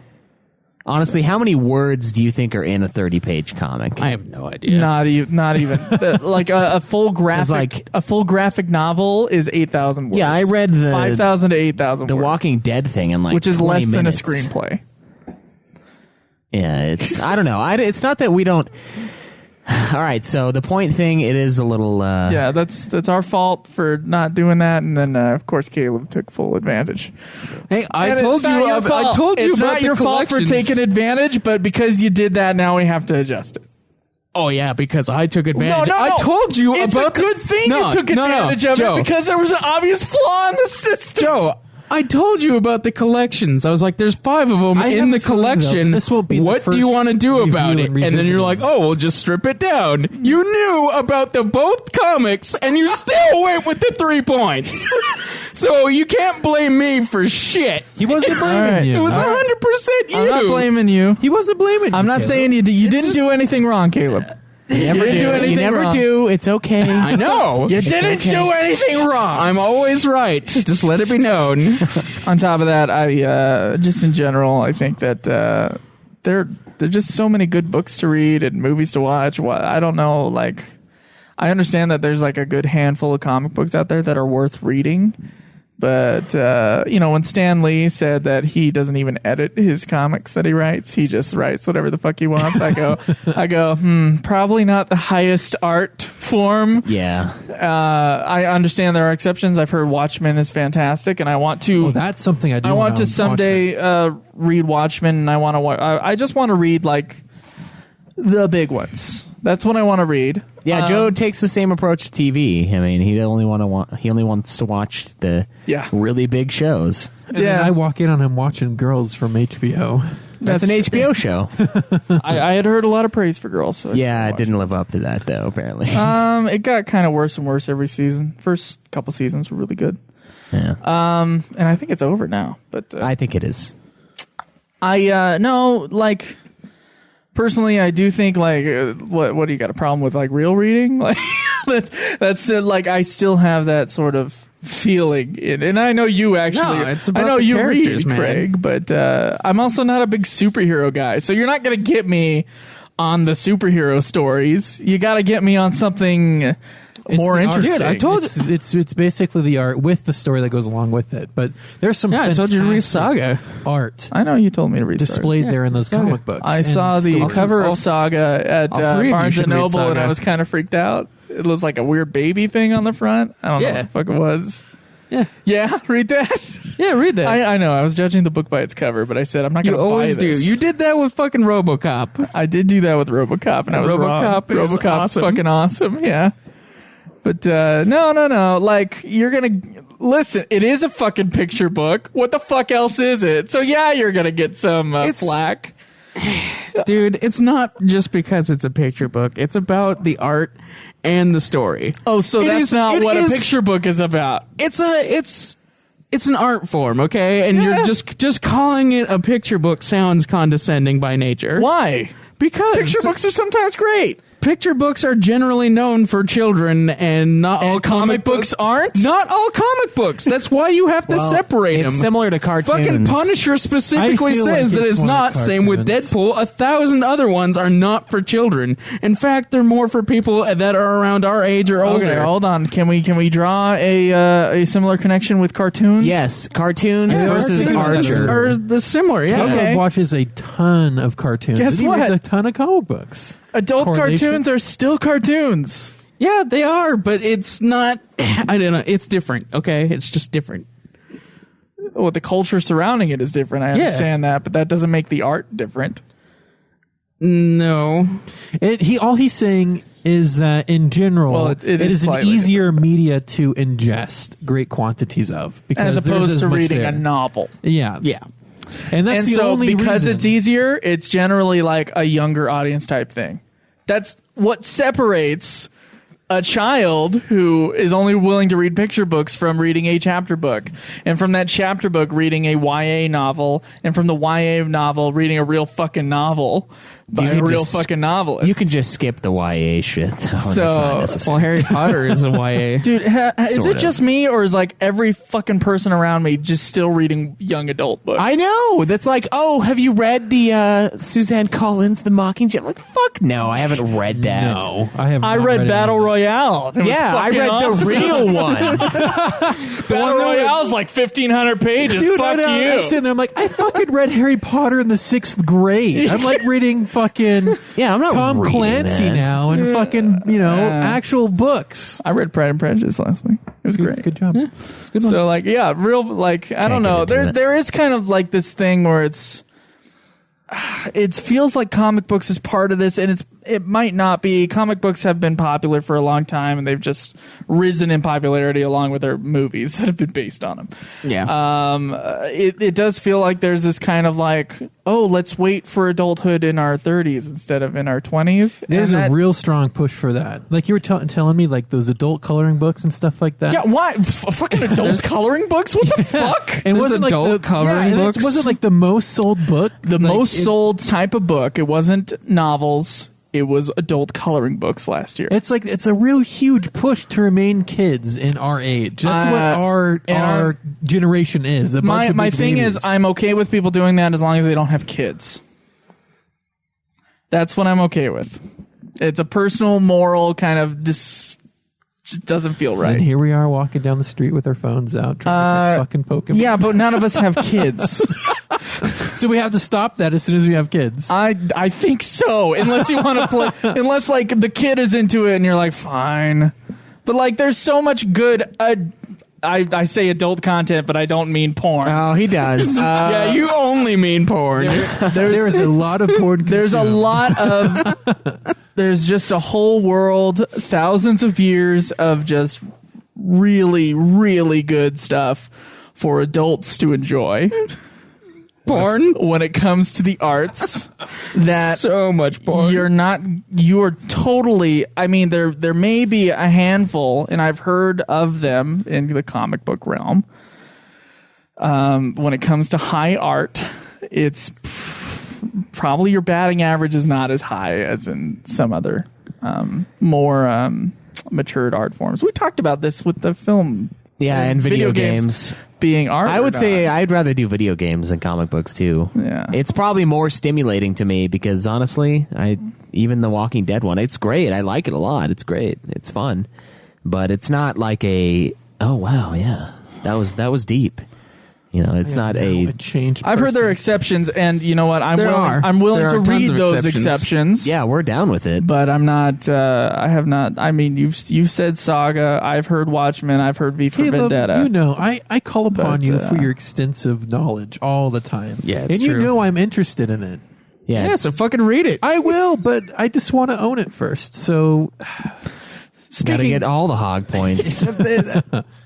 Honestly, how many words do you think are in a 30-page comic? I have no idea. Not even like a full graphic. like- a full graphic novel is 8,000 words. Yeah, I read the 5,000 to 8,000. The words, Walking Dead thing in like which is 20 less than a minutes. screenplay. Yeah, it's I don't know. It's not that we don't. All right, so the point thing, it is a little. Yeah, that's our fault for not doing that, and then of course Caleb took full advantage. Hey, I And told it's not you. your I fault. told you it's about not the your fault for collections. taking advantage, but because you did that, now we have to adjust it. Oh yeah, because I took advantage. No, I told you it's about a good thing No, you took no, advantage of Joe. it because there was an obvious flaw in the system. Joe, I told you about the collections. I was like, "There's 5 of them I in have the a feeling, though, collection. this won't be the what do you first want to do about review it?" and And then you're revisiting. like, "Oh, we'll just strip it down." You knew about the both comics, and you still went with the 3 points. So you can't blame me for shit. He wasn't blaming right. you. It was 100% you. I'm not blaming you. He wasn't blaming you. I'm not Caleb. saying you didn't do anything wrong, Caleb. You never didn't do anything You never wrong. do. It's okay. I know. You didn't do anything wrong. I'm always right. Just let it be known. On top of that, I just in general, I think that there are just so many good books to read and movies to watch. I don't know, like I understand that there's like a good handful of comic books out there that are worth reading. But, when Stan Lee said that he doesn't even edit his comics that he writes, he just writes whatever the fuck he wants. I go, probably not the highest art form. Yeah. I understand there are exceptions. I've heard Watchmen is fantastic, and I want to. Oh, that's something I do. I want to watch. someday read Watchmen, and I just want to read like the big ones. That's what I want to read. Yeah, Joe takes the same approach to TV. I mean, he only wants to watch the really big shows. And then I walk in on him watching Girls from HBO. That's an HBO show. I had heard a lot of praise for Girls. So I Yeah, started it didn't live up to that though. Apparently. watching. It got kind of worse and worse every season. First couple seasons were really good. Yeah. And I think it's over now. But I think it is. no, like personally, I do think like what do you got a problem with like real reading? Like that's like I still have that sort of feeling and I know you actually. No, it's about I know the you characters, read, man. Craig, but I'm also not a big superhero guy, so you're not gonna get me on the superhero stories. You got to get me on something more the art. interesting. Dude, I told you it's basically the art with the story that goes along with it. But there's some Yeah, I told you to read fantastic Saga. art I know you told me to read displayed there in those comic books. I And saw the still- cover of Saga at all three of you Barnes should and read Noble, and Saga. I was kind of freaked out. It was like a weird baby thing on the front. I don't know Yeah. what the fuck it was. Yeah. Yeah, read that. Yeah, read that. I know. I was judging the book by its cover, but I said I'm not you going to buy always do. this. You did that with fucking RoboCop. I did do that with RoboCop, and I was wrong. RoboCop is RoboCop's awesome. fucking awesome. Yeah. But no. Like, you're gonna listen. It is a fucking picture book. What the fuck else is it? So yeah, you're gonna get some flack. Dude, it's not just because it's a picture book. It's about the art and the story. Oh, so that's not what a picture book is about. It's an art form, okay? And you're just calling it a picture book sounds condescending by nature. Why? Because Picture books are sometimes great. picture books are generally known for children, and not all comic books aren't? Not all comic books. That's why you have to separate them. It's similar to cartoons. Fucking Punisher specifically I feel says like that it's it's one of not. Same with cartoons. Deadpool. 1,000 other ones are not for children. In fact, they're more for people that are around our age or older. Okay, hold on. Can we draw a similar connection with cartoons? Yes, cartoons versus cartoons Archer. Or the similar, yeah. Caleb Okay. watches a ton of cartoons. Guess and he what? reads a ton of comic books. Adult Correlation? cartoons are still cartoons. Yeah, they are, but it's not. I don't know. It's different. Okay, it's just different. Well, the culture surrounding it is different. I understand that, but that doesn't make the art different. No, All he's saying is that in general, Well, it is is an slightly easier media to ingest great quantities of because As there's opposed as to much reading there. a novel. Yeah, yeah. and that's And the so only because reason. it's easier, it's generally like a younger audience type thing. That's what separates a child who is only willing to read picture books from reading a chapter book, and from that chapter book reading a YA novel, and from the YA novel reading a real fucking novel by You a can real just- fucking novelist. You can just skip the YA shit. Though. That's not necessary. Well, Harry Potter is a YA. Dude, is Sort it of. just me, or is like every fucking person around me just still reading young adult books? I know. That's like, oh, have you read the Suzanne Collins, The Mockingjay? I'm like, fuck no, I haven't read that. no, I have. I not read any Battle of it. Royale. It was Yeah, I fucking read awesome. the real one. Battle Royale's like 1,500 pages. Dude, Fuck I know, you. I'm sitting there. I'm like, I fucking read Harry Potter in the 6th grade. I'm like reading fucking Yeah, I'm not Tom reading Clancy that. now and fucking actual books. I read Pride and Prejudice last week. It was great. Good job. Good one. So like, yeah, real like I don't get know. into it. There is kind of like this thing where it feels like comic books is part of this, and it might not be. Comic books have been popular for a long time, and they've just risen in popularity along with their movies that have been based on them. Yeah. It does feel like there's this kind of like, oh, let's wait for adulthood in our 30s instead of in our 20s. There's And a that- real strong push for that. Like you were telling me, like those adult coloring books and stuff like that. Yeah, why? Fucking adult coloring books? What the fuck? And There's wasn't adult like the, coloring and it books? wasn't like the most sold book. The Like, most sold type of book. It wasn't novels. It was adult coloring books last year. It's like it's a real huge push to remain kids in our age. That's what our generation is. A bunch of My big thing babies. is, I'm okay with people doing that as long as they don't have kids. That's what I'm okay with. It's a personal, moral kind of just doesn't feel And right. here we are walking down the street with our phones out trying to get fucking Pokemon. Yeah, but none of us have kids. So we have to stop that as soon as we have kids. I think so. Unless you want to play, unless like the kid is into it and you're like, fine. But like, there's so much good. I say adult content, but I don't mean porn. Oh, he does. Yeah, you only mean porn. There is a lot of porn. There's a consumed. lot of. There's just a whole world, thousands of years of just really, really good stuff for adults to enjoy. Porn, when it comes to the arts, that So much porn. you are totally. I mean, there may be a handful, and I've heard of them in the comic book realm. When it comes to high art, it's probably your batting average is not as high as in some other more matured art forms. We talked about this with the film. Yeah, and video games. being art. I or would say not. I'd rather do video games than comic books too. Yeah. It's probably more stimulating to me because honestly, even the Walking Dead one, it's great. I like it a lot. It's great. It's fun. But it's not like a oh wow, yeah. That was deep. You know, it's not a changed. I've heard there are person. exceptions, and you know what? I'm There willing. are. I'm willing There to are tons read of those exceptions. exceptions. yeah, we're down with it. But I'm not. I have not. I mean, you've said Saga. I've heard Watchmen. I've heard V for Caleb, Vendetta. you know, I call upon But, you for your extensive knowledge all the time. Yeah, it's and you true. know I'm interested in it. Yeah. Yeah, so fucking read it. I will, but I just want to own it first. So Gotta get all the hog points.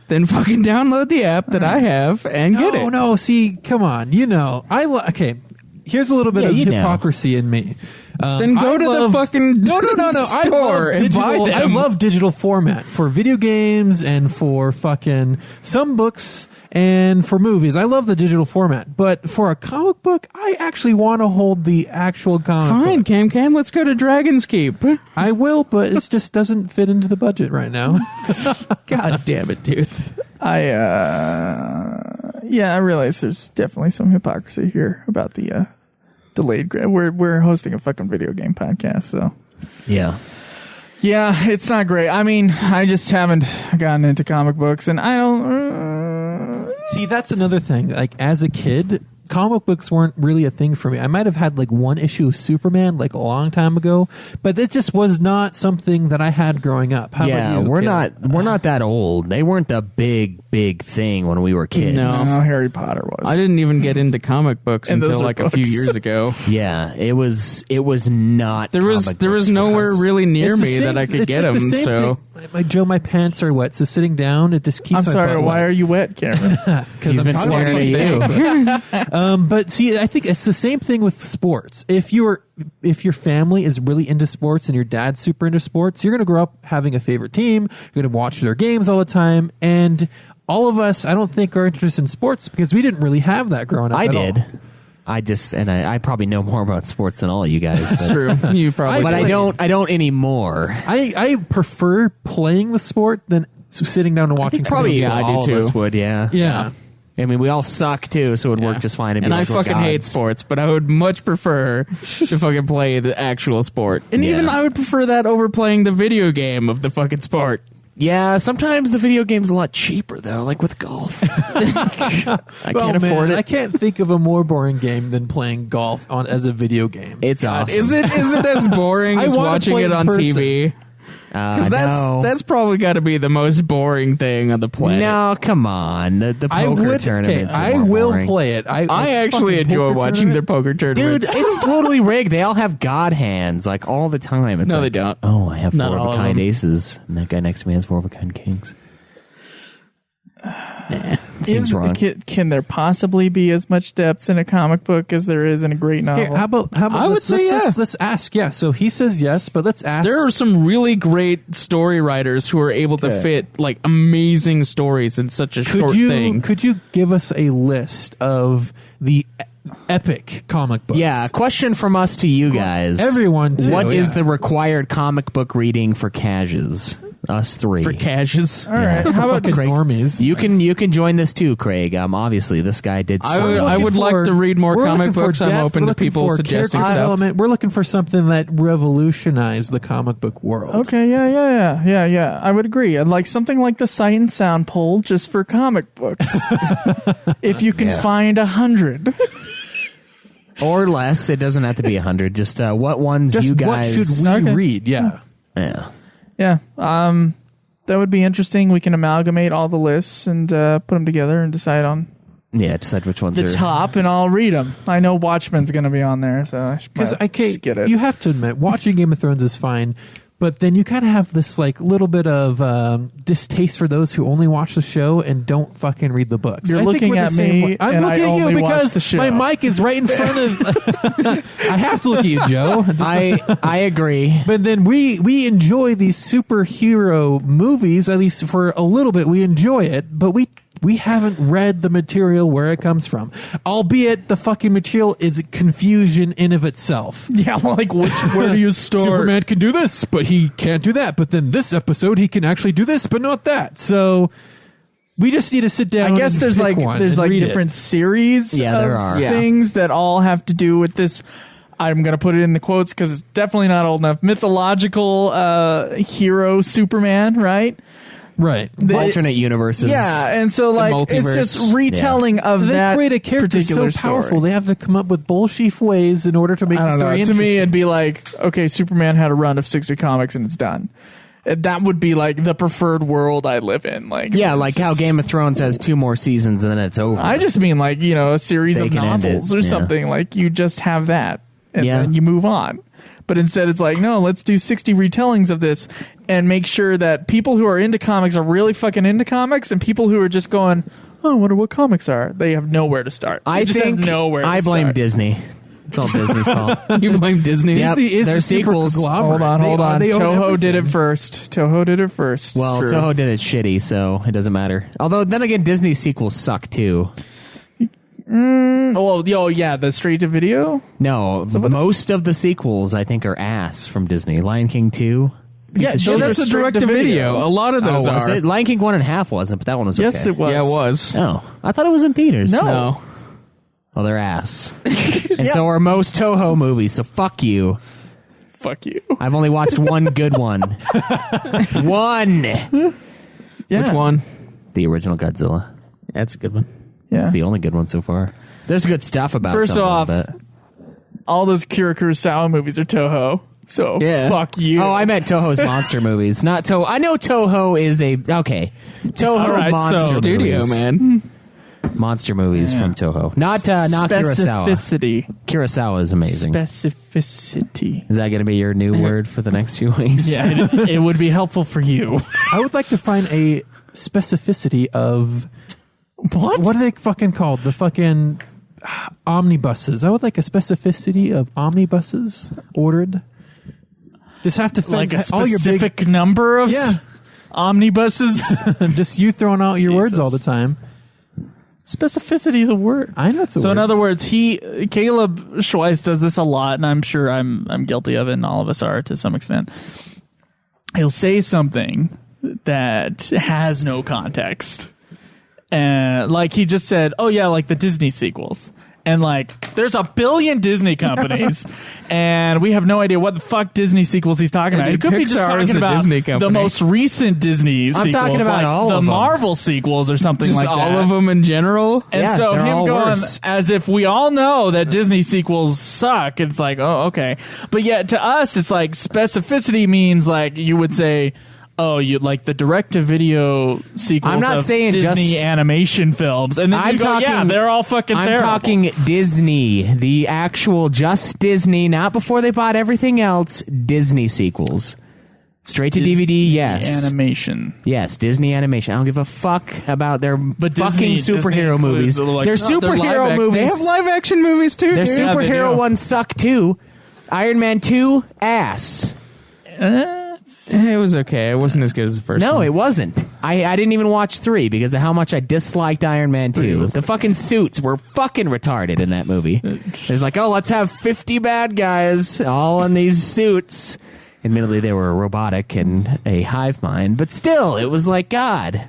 Then fucking download the app that I have and get it. No, see, come on. Okay, here's a little bit of hypocrisy in me. Then go to the fucking No. store and buy them. I love digital format for video games and for fucking some books and for movies. I love the digital format, but for a comic book, I actually want to hold the actual comic book. Fine, Cam, let's go to Dragon's Keep. I will, but it just doesn't fit into the budget right now. God damn it, dude. I realize there's definitely some hypocrisy here about the delayed grade. We're hosting a fucking video game podcast, so Yeah. yeah, it's not great. I mean, I just haven't gotten into comic books, and I don't. See, that's another thing. Like, as a kid, comic books weren't really a thing for me. I might have had like one issue of Superman like a long time ago, but it just was not something that I had growing up. How about you, we're kid? we're not that old. They weren't the big thing when we were kids. No. Harry Potter was. I didn't even get into comic books And until those are like a few books. years ago. Yeah, it was not. There was comic books for nowhere us. really near It's the me same- that I could it's get like the them. same So thing. Like, Joe, my pants are wet, so sitting down, it just keeps. I'm my sorry. butt Why wet. are you wet, Cameron? Because He's been staring at you. But see, I think it's the same thing with sports. If your family is really into sports and your dad's super into sports, you're going to grow up having a favorite team. You're going to watch their games all the time, and all of us, I don't think, are interested in sports because we didn't really have that growing up. I at did. all. I probably know more about sports than all of you guys. that's but, true. You probably. But I don't anymore. I prefer playing the sport than sitting down and watching. Probably someone play. I do all too. of us would. Yeah. Yeah. I mean, we all suck too, so it would work just fine. And I fucking hate sports, but I would much prefer to fucking play the actual sport. And Yeah. even I would prefer that over playing the video game of the fucking sport. Yeah, sometimes the video game's a lot cheaper though, like with golf. I can't afford it. I can't think of a more boring game than playing golf as a video game. It's awesome. Is it as boring I as wanna watching play it in on person. TV? Because that's probably got to be the most boring thing on the planet. No, come on. The poker tournaments. are I more will boring. play it. I actually fucking enjoy poker watching their tournament? poker Dude, tournaments. it's totally rigged. They all have god hands, like all the time. It's No, like, they don't. Oh, I have Not four of all a of kind them. aces, and that guy next to me has four of a kind kings. Seems wrong. Can there possibly be as much depth in a comic book as there is in a great novel? Here, how about I would say let's ask. Yeah, so he says yes, but let's ask. There are some really great story writers who are able to Okay. fit like amazing stories in such a short thing. Could you give us a list of the epic comic books? Yeah, question from us to you guys. Everyone, too, What is yeah. the required comic book reading for Cages? Us three. For cashes. All right. How about fucking normies? You can join this too, Craig. Obviously, this guy did. I so would- well. I would like to read more we're comic looking for books. I'm depth, open we're to looking people for suggesting character stuff. development. We're looking for something that revolutionized the comic book world. Okay, yeah. I would agree. I'd like something like the Sight and Sound poll just for comic books. If you can find 100. or less. It doesn't have to be 100. Just what ones Just you what guys? should we Okay. read? Yeah. Yeah. Yeah. That would be interesting. We can amalgamate all the lists and put them together and decide on Yeah. Decide which ones the are top, and I'll read them. I know Watchmen's going to be on there, so I should Because just get it. you have to admit, watching Game of Thrones is fine, but then you kind of have this like little bit of distaste for those who only watch the show and don't fucking read the books. You're I think looking we're the at same me, way. I'm and looking I at you only watch because the show. my mic is right in front of. I have to look at you, Joe. I agree. But then we enjoy these superhero movies, at least for a little bit. We enjoy it, but we haven't read the material where it comes from. Albeit the fucking material is confusion in of itself. Yeah, like where do you start? Superman can do this, but he can't do that. But then this episode he can actually do this, but not that. So we just need to sit down. I guess and there's pick like one there's and like read it. different series Yeah, there of are. Yeah. things that all have to do with this. I'm going to put it in the quotes because it's definitely not old enough. Mythological hero Superman, right? right. Alternate universes. Yeah, and so like it's multiverse. just retelling of They that create a character particular so powerful. story. They have to come up with bullshit ways in order to make I the don't know. story To interesting. me, it'd be like, okay, Superman had a run of 60 comics and it's done. That would be like the preferred world I live in. Like, Yeah, it's like how just- Game of Thrones has 2 more seasons and then it's over. I just mean like, a series They of can end novels it, or yeah. something. Like you just have that. and Yeah. then you move on. But instead, it's like, no, let's do 60 retellings of this and make sure that people who are into comics are really fucking into comics, and people who are just going, oh, I wonder what comics are. They have nowhere to start. I just think have nowhere. I to blame start. Disney. It's all Disney's fault. You blame Disney? Yep. Disney is Their the super sequels. conglomerate. Hold on. They own Toho did it everything. first. Toho did it first. Well, True. Toho did it shitty, so it doesn't matter. Although, then again, Disney's sequels suck too. Well, yeah, the straight to video. No, most of the sequels I think are ass from Disney. Lion King 2. Yeah, Piece of those shit. are That's a direct to video. A lot of Oh, those was are. it? Lion King 1.5 wasn't, but that one was okay. Yes, it was. Yeah, it was. Oh, I thought it was in theaters. No. Well, they're ass. And so are most Toho movies, so fuck you. Fuck you. I've only watched one good one. One! Yeah. Which one? The original Godzilla. That's a good one. Yeah. It's the only good one so far. There's good stuff about First some of off, it. all those Kira Kurosawa movies are Toho. So Yeah. fuck you. Oh, I meant Toho's monster movies, not Toho. I know Toho is a Toho All right, monster so- Studio, movies. man. Monster movies from Toho, not Kurosawa. Specificity. Kurosawa is amazing. Specificity. Is that going to be your new word for the next few weeks? Yeah, it would be helpful for you. I would like to find a specificity of what are they fucking called? The fucking omnibuses. I would like a specificity of omnibuses ordered. Just have to Like a all your specific number of Yeah. omnibuses. just you throwing out your words Jesus. all the time. Specificity is a word. I know it's a So word. in other words, Caleb Schweiss does this a lot, and I'm sure I'm guilty of it, and all of us are to some extent. He'll say something that has no context. Like he just said, oh yeah, like the Disney sequels. And like, there's a billion Disney companies, and we have no idea what the fuck Disney sequels he's talking about. And He could be just Pixar is talking a about Disney the company. most recent Disney sequels, talking about like all the of them. Marvel sequels or something Just like all that. of them in general. And Yeah, so they're him all going worse. as if we all know that Disney sequels suck. It's like, oh, okay. But yet to us, it's like specificity means like you would say, oh, you like the direct-to-video sequels I'm not of saying Disney just- animation films. And then I'm you go, talking. yeah, they're all fucking I'm terrible. talking Disney, the actual just Disney, not before they bought everything else. Disney sequels, straight to DVD. Yes, Animation. yes, Disney animation. I don't give a fuck about their fucking Disney superhero includes movies. the, like, Their no, they're superhero movies. They have live action movies too. Their dude. Yeah, they superhero do. ones suck too. Iron Man 2, ass. It was okay. It wasn't as good as the first No, one. it wasn't. I didn't even watch 3 because of how much I disliked Iron Man 2. The fucking suits were fucking retarded in that movie. There's like, oh, let's have 50 bad guys all in these suits. Admittedly, they were robotic and a hive mind, but still, it was like, God.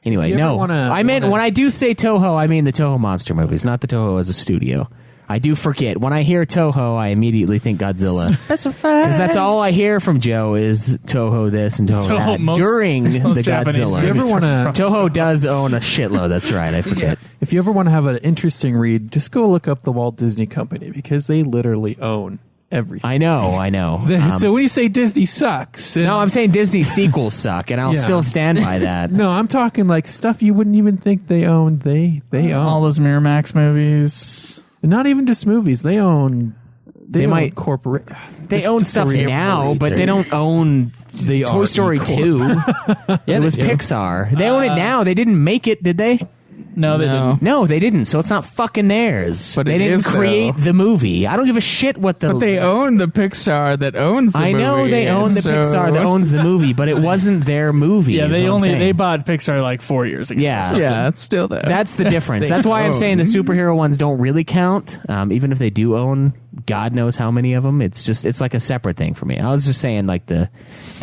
Anyway, If you ever no. wanna- I meant, when I do say Toho, I mean the Toho monster movies, not the Toho as a studio. I do forget. When I hear Toho, I immediately think Godzilla. Because that's all I hear from Joe is Toho this and Toho, Toho, that most- during most the Japanese Godzilla. If you ever movies want to, Toho does own a shitload. That's right. I forget. if you ever want to have an interesting read, just go look up the Walt Disney Company because they literally own everything. I know. So when you say Disney sucks, and- No, I'm saying Disney sequels suck, and I'll Yeah. still stand by that. no, I'm talking like stuff you wouldn't even think they own. They All own. those Miramax movies. Not even just movies. They own. They own might- corporate. They own stuff now, but they don't own They Toy are Story equal. 2. It was they do. Pixar. They own it now. They didn't make it, did they? No, they No. didn't. No, they didn't. So it's not fucking theirs. But they it didn't is, create though. the movie. I don't give a shit what the. But they own the Pixar that owns the I movie. know they own the so- Pixar that owns the movie, but it wasn't their movie. Yeah, is they what I'm only saying. they bought Pixar like 4 years ago. Yeah. Yeah, it's still there. That's the difference. They That's why I'm own. saying the superhero ones don't really count. Even if they do own, God knows how many of them. It's like a separate thing for me. I was just saying like the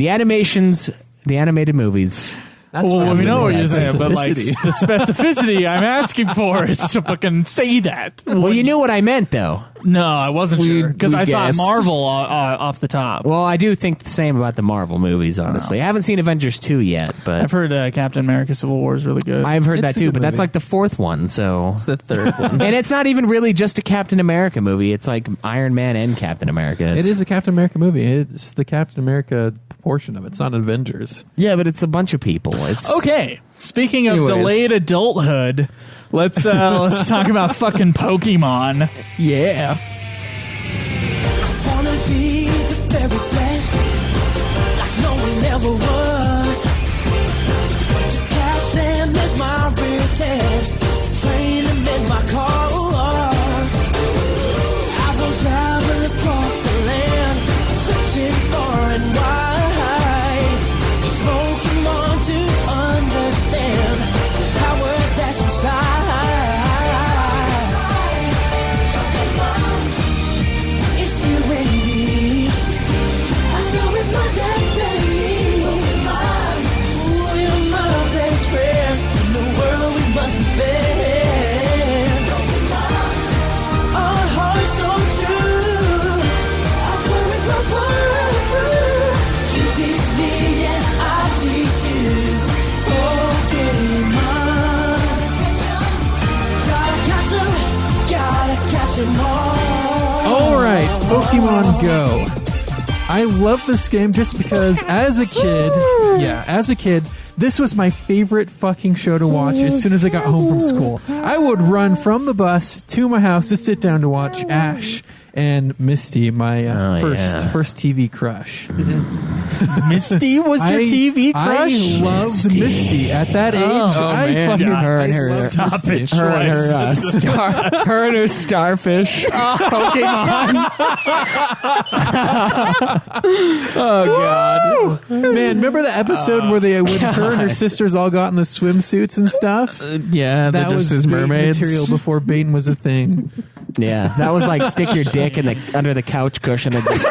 animations, the animated movies. That's Well, what we know what really you're got saying, but like specificity. the specificity I'm asking for is to fucking say that. Well, you knew what I meant though. No, I wasn't We- sure because we I guessed. thought Marvel off the top. Well, I do think the same about the Marvel movies. Honestly, I haven't seen Avengers 2 yet, but I've heard Captain America: Civil War is really good. I've heard It's that a too. good But that's movie. like the 4th one. So, It's the third one. and it's not even really just a Captain America movie. It's like Iron Man and Captain America. It is a Captain America movie. It's the Captain America portion of it. It's not Avengers. Yeah, but it's a bunch of people. It's Okay, speaking of Anyways. delayed adulthood, let's talk about fucking Pokemon. Yeah. very blessed, like no one ever was. To catch them is my real test, train them is my cause. I will travel across the land, searching far and wide. These Pokemon to understand the power that's inside. It's you and me. I know it's my destiny. Ooh, you're my best friend. In the world we must defend. Our hearts so true. I promise my follow through. You teach me and I teach you. Pokemon. Gotta catch 'em all. All right, Pokemon Go. I love this game just because as a kid, this was my favorite fucking show to watch as soon as I got home from school. I would run from the bus to my house to sit down to watch Ash and Misty, my first TV crush. Misty was your TV crush? I loved Misty at that age. I man. fucking Her and her, loved Stop Misty. it, her and her, Schweiss. her and her starfish Pokemon. Oh God. Man, remember the episode where her and her sisters all got in the swimsuits and stuff? Yeah, That they're was just as big mermaids. material before Bane was a thing. Yeah, that was like stick your dick in under the couch cushion and just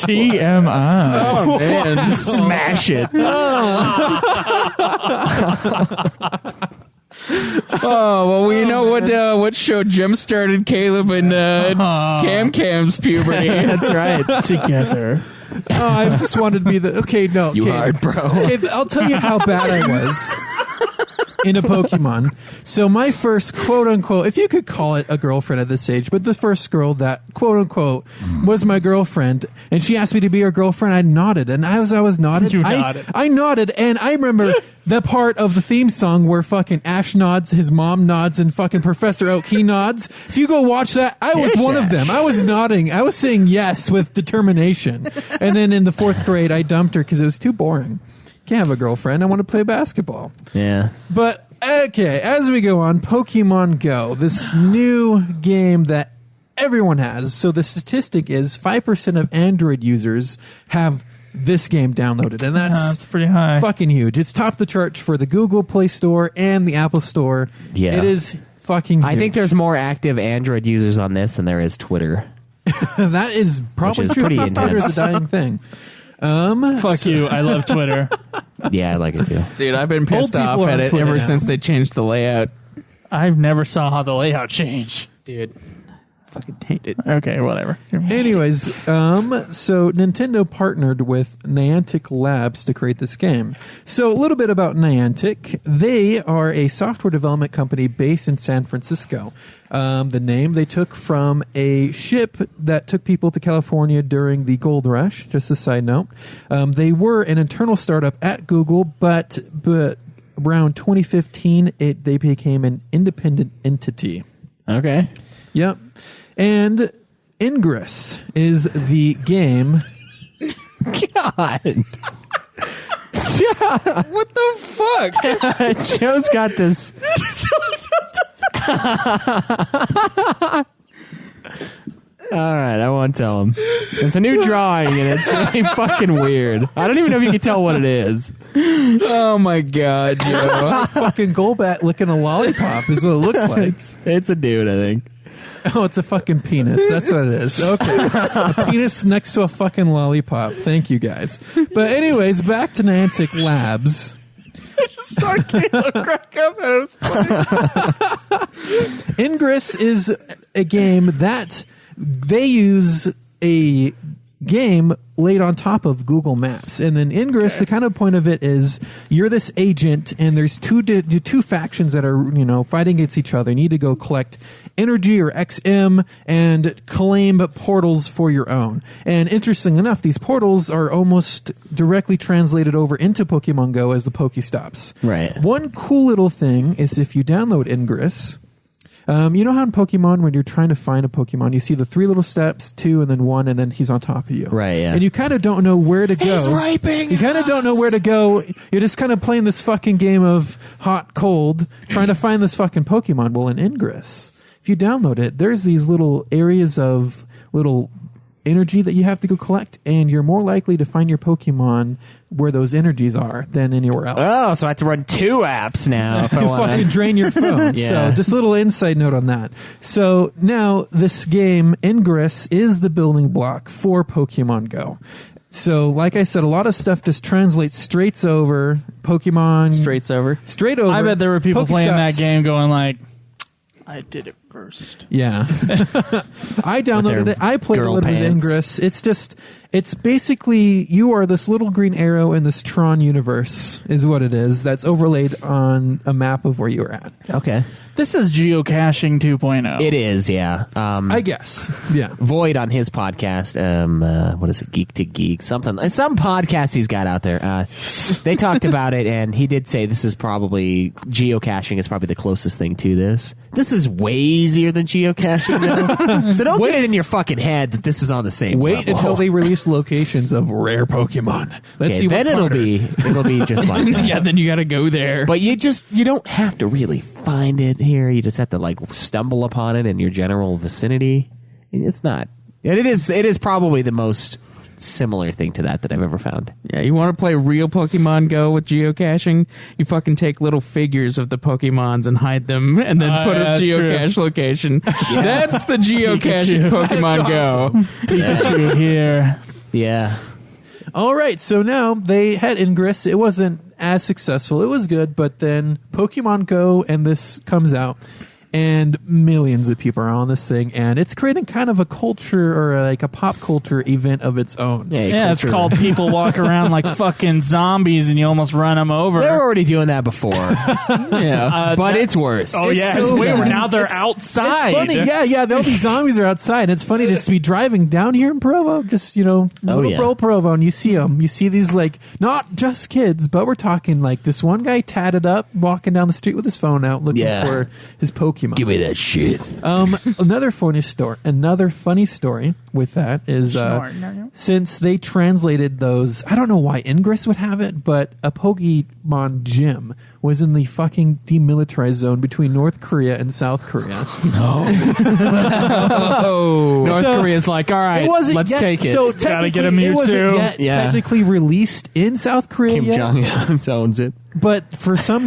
TMI. oh man, just smash it. Oh well, we know what show jump started Caleb and Cam's puberty. That's right. Together. Oh, I just wanted to be the... Okay, no. You okay. hard, bro. Okay, I'll tell you how bad I was into Pokemon. So my first quote-unquote, if you could call it a girlfriend at this age, but the first girl that quote-unquote was my girlfriend, and she asked me to be her girlfriend, I nodded. And as I was nodded, You nodded. I nodded, and I remember the part of the theme song where fucking Ash nods, his mom nods, and fucking Professor Oak, he nods. If you go watch that, I was one of them. I was nodding. I was saying yes with determination. And then in the 4th grade, I dumped her because it was too boring. Can't have a girlfriend. I want to play basketball. Yeah. But, okay, as we go on, Pokemon Go, this new game that everyone has. So the statistic is 5% of Android users have this game downloaded, and That's pretty high. fucking huge. It's topped the charts for the Google Play Store and the Apple Store. Yeah. It is fucking huge. I think there's more active Android users on this than there is Twitter. that is probably Which is true. pretty because Twitter is a intense. dying thing. Fuck you. I love Twitter. Yeah, I like it too. Dude, I've been pissed people off are at on it Twitter ever now. since they changed the layout. I've never saw how the layout changed. Dude, fucking hate it. Okay, whatever. Anyways, so Nintendo partnered with Niantic Labs to create this game. So a little bit about Niantic. They are a software development company based in San Francisco. The name they took from a ship that took people to California during the gold rush, just a side note. They were an internal startup at Google, but around 2015, they became an independent entity. Okay. Yep. And Ingress is the game. God. What the fuck? Joe's got this. All right, I won't tell him. It's a new drawing, and it's really fucking weird. I don't even know if you can tell what it is. Oh my God, Joe. Fucking Golbat licking a lollipop is what it looks like. It's a dude, I think. Oh, it's a fucking penis. That's what it is. Okay. A penis next to a fucking lollipop. Thank you, guys. But anyways, back to Niantic Labs. Saw Caleb crack up and it was funny. Ingress is a game that they use a game laid on top of Google Maps. And then Ingress, the kind of point of it is you're this agent and there's two factions that are, fighting against each other. You need to go collect energy or XM and claim portals for your own. And interestingly enough, these portals are almost directly translated over into Pokemon Go as the Pokestops. Right. One cool little thing is if you download Ingress, You know how in Pokemon, when you're trying to find a Pokemon, you see the 3 little steps, 2, and then 1, and then he's on top of you. Right, yeah. And you kind of don't know where to go. He's raping You kind of don't know where to go. You're just kind of playing this fucking game of hot, cold, trying to find this fucking Pokemon. Well, in Ingress, if you download it, there's these little areas of little energy that you have to go collect, and you're more likely to find your Pokemon where those energies are than anywhere else. Oh, so I have to run 2 apps now. To fucking drain your phone. Yeah. So just a little inside note on that. So now this game, Ingress, is the building block for Pokemon Go. So like I said, a lot of stuff just translates straight over Pokemon. Straight over. Straight over. I bet there were people playing that Pokestops. game going like, I did it first. Yeah. I downloaded it. I played a girl little bit of pants. Ingress. It's basically, you are this little green arrow in this Tron universe, is what it is, that's overlaid on a map of where you're at. Okay. This is geocaching 2.0. It is, yeah. I guess. Yeah. Void on his podcast, what is it, Geek to Geek, some podcast he's got out there. They talked about it, and he did say this is probably, geocaching is probably the closest thing to this. This is way easier than geocaching, though. So don't get it in your fucking head that this is on the same Wait level. until they release locations of rare Pokemon. Let's Okay, see then what's it'll harder. be just like that. Yeah, then you got to go there. But you don't have to really find it here. You just have to like stumble upon it in your general vicinity. It's not. It is probably the most similar thing to that I've ever found. Yeah, you want to play real Pokemon Go with geocaching? You fucking take little figures of the Pokemons and hide them, and then put a that's geocache location. That's the geocaching Pikachu. Pokemon Go. Pikachu here. Yeah. All right, so now they had Ingress. It wasn't as successful. It was good, but then Pokemon Go and this comes out, and millions of people are on this thing, and it's creating kind of a culture or like a pop culture event of its own. Yeah, it's called people walk around like fucking zombies and you almost run them over. They're already doing that before. Yeah. But it's worse. Oh, yeah, so it's way bad. now they're outside. It's funny, yeah. All these zombies are outside. And it's funny just to be driving down here in Provo, just little Provo, and you see them. You see these like not just kids, but we're talking like this one guy tatted up, walking down the street with his phone out, looking for his Pokemon. Give me that shit. Another funny story with that is since they translated those, I don't know why Ingress would have it, but a Pokemon gym was in the fucking demilitarized zone between North Korea and South Korea. North Korea's like, all right, let's take it. So Gotta get a technically, it wasn't Mewtwo. yet Yeah. technically released in South Korea Kim yet. Jong-un owns it. But for some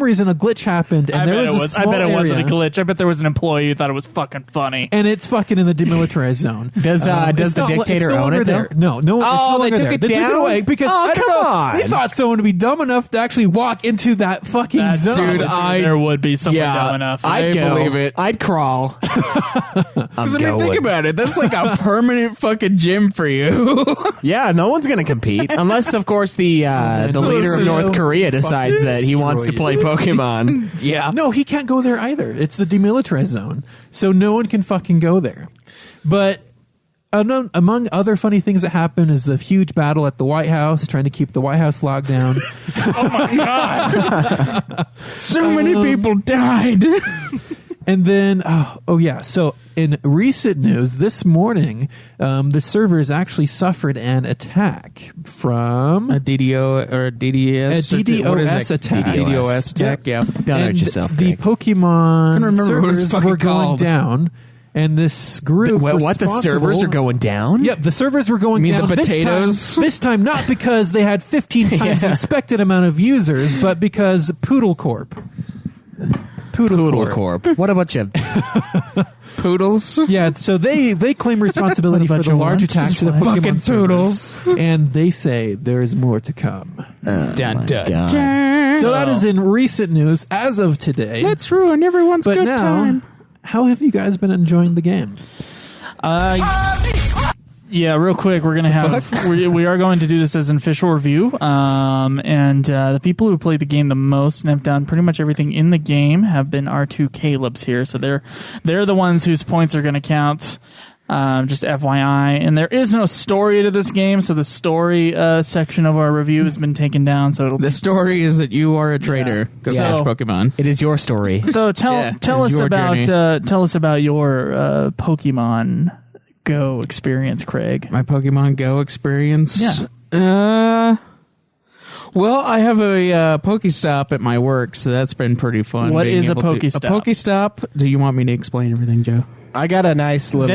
reason, a glitch happened, and I there bet was a small I bet it area, wasn't a glitch. I bet there was an employee who thought it was fucking funny. and it's fucking in the demilitarized zone. Does It's the not- dictator it's no own longer it, though? there. No, it's no Oh, they longer took there. it They took it down? away because Oh, I don't come know. on. They thought someone would be dumb enough to actually walk into that fucking That zone. dude, there would be someone dumb enough. I'd go. believe it. I'd crawl. Because think about it. That's like a permanent fucking gym for you. Yeah, no one's going to compete unless, of course, the leader of North Korea decides that he wants to play Pokemon. Yeah. No, he can't go there either. It's the demilitarized zone, so no one can fucking go there. But among other funny things that happen is the huge battle at the White House, trying to keep the White House locked down. Oh my god! So many people died. And then, so in recent news, this morning, the servers actually suffered an attack from A DDO or a DDS? A DDoS attack. DDoS attack, yeah. Don't hurt and yourself, the Greg. Pokemon Couldn't remember what it's servers fucking were going called. down, and this group What, the servers are going down? Yep, the servers were going You mean down. the potatoes? This time not because they had 15 times the expected amount of users, but because Poodle Corp. Poodle Corp. What a bunch of... Poodles? Yeah, so they claim responsibility for the large attacks to the Pokemon Fucking servers, poodles. and they say there is more to come. Dun, dun, God. dun. So that is in recent news as of today. Let's ruin everyone's but good now, time. how have you guys been enjoying the game? Yeah, real quick, we're gonna have we are going to do this as an official review. And the people who played the game the most and have done pretty much everything in the game have been our two Calebs here. So they're the ones whose points are going to count. Just FYI. And there is no story to this game, so the story section of our review has been taken down. So The story is that you are a trader. Go catch Pokemon. It is your story. So tell us about your Pokemon Go experience, Craig. My Pokemon Go experience? Yeah. Well, I have a Pokestop at my work, so that's been pretty fun. What being is a able to- Pokestop? A Pokestop? Do you want me to explain everything, Joe? I got a nice little...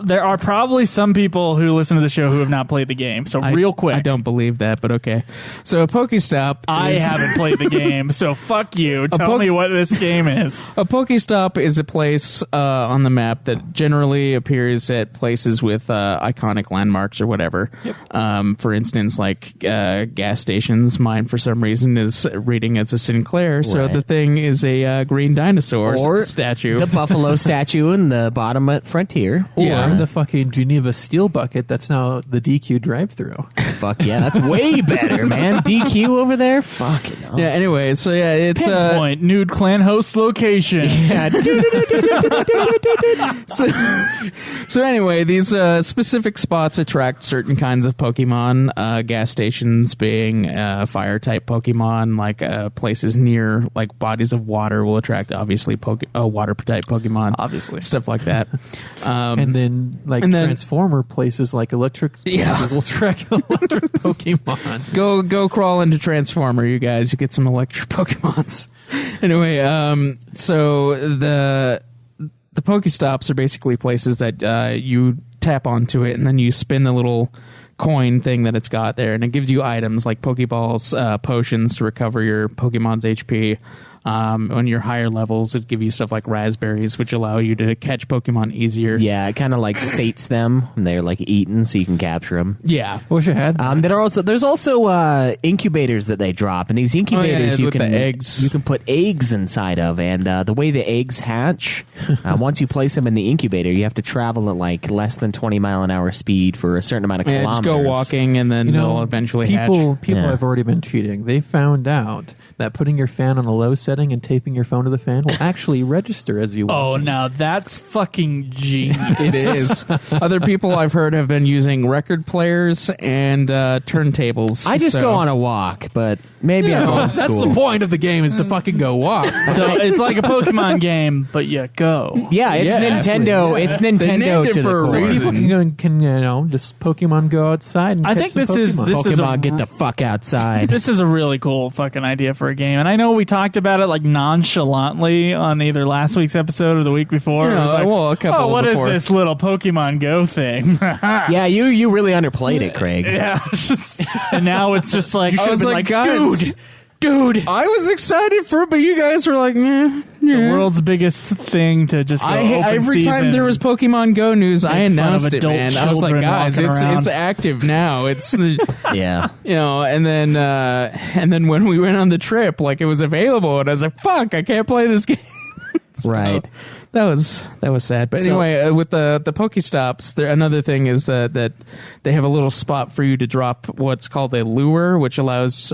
There are probably some people who listen to the show who have not played the game. So real quick. I don't believe that, but okay. So a Pokestop I is... haven't played the game, so fuck you. Tell me what this game is. A Pokestop is a place on the map that generally appears at places with iconic landmarks or whatever. Yep. For instance, like gas stations. Mine, for some reason, is reading as a Sinclair, so Right. the thing is a green dinosaur Or statue. the buffalo statue in the bottom at Frontier. Or the fucking Geneva Steel Bucket that's now the DQ drive-through. Fuck yeah, that's way better, man. DQ over there? Fucking awesome. Yeah, anyway, so yeah, it's... Pinpoint nude clan host location. So anyway, these specific spots attract certain kinds of Pokemon. Gas stations being fire-type Pokemon, like places near like bodies of water will attract obviously water-type Pokemon. Obviously. Stuff like that. And then Transformer places like electric places will track electric Pokemon. Go crawl into Transformer, you guys. You get some electric Pokemons. Anyway, so the Pokestops are basically places that you tap onto it and then you spin the little coin thing that it's got there, and it gives you items like Pokeballs, potions to recover your Pokemon's HP. On your higher levels, it give you stuff like raspberries, which allow you to catch Pokemon easier. Yeah, it kind of like sates them and they're like eaten, so you can capture them. Yeah. I wish I had. There's also incubators that they drop, and these incubators with the eggs. you can put eggs inside of, and the way the eggs hatch, once you place them in the incubator, you have to travel at like less than 20-mile-an-hour speed for a certain amount of kilometers. Just go walking, and then they'll eventually hatch. People Yeah. have already been cheating. They found out that putting your fan on a low setting and taping your phone to the fan will actually register as you walk. Oh, now that's fucking genius. It is. Other people I've heard have been using record players and turntables. I just go on a walk, but maybe I'm old That's school. the point of the game, is to fucking go walk. So it's like a Pokemon game, but you go. Yeah, it's Nintendo. It's named Nintendo it to for a the core. reason. People can just Pokemon go outside and I catch think some this is Pokemon, get the fuck outside. This is a really cool fucking idea for a game, and I know we talked about it like nonchalantly on either last week's episode or the week before. Yeah, It was like, well, a couple what before. is this little Pokemon Go thing? Yeah, you really underplayed it, Craig. Yeah, it's just, and now it's just like I was like, guys, dude, I was excited for it, but you guys were like, the world's biggest thing to just go open every time season there was Pokemon Go news, I in front of announced it, adult man. I was like, children guys, walking around. it's active now. It's Yeah. and then when we went on the trip, like it was available, and I was like, fuck, I can't play this game. Right. That was sad. But anyway, with the Pokestops, another thing is that they have a little spot for you to drop what's called a lure, which allows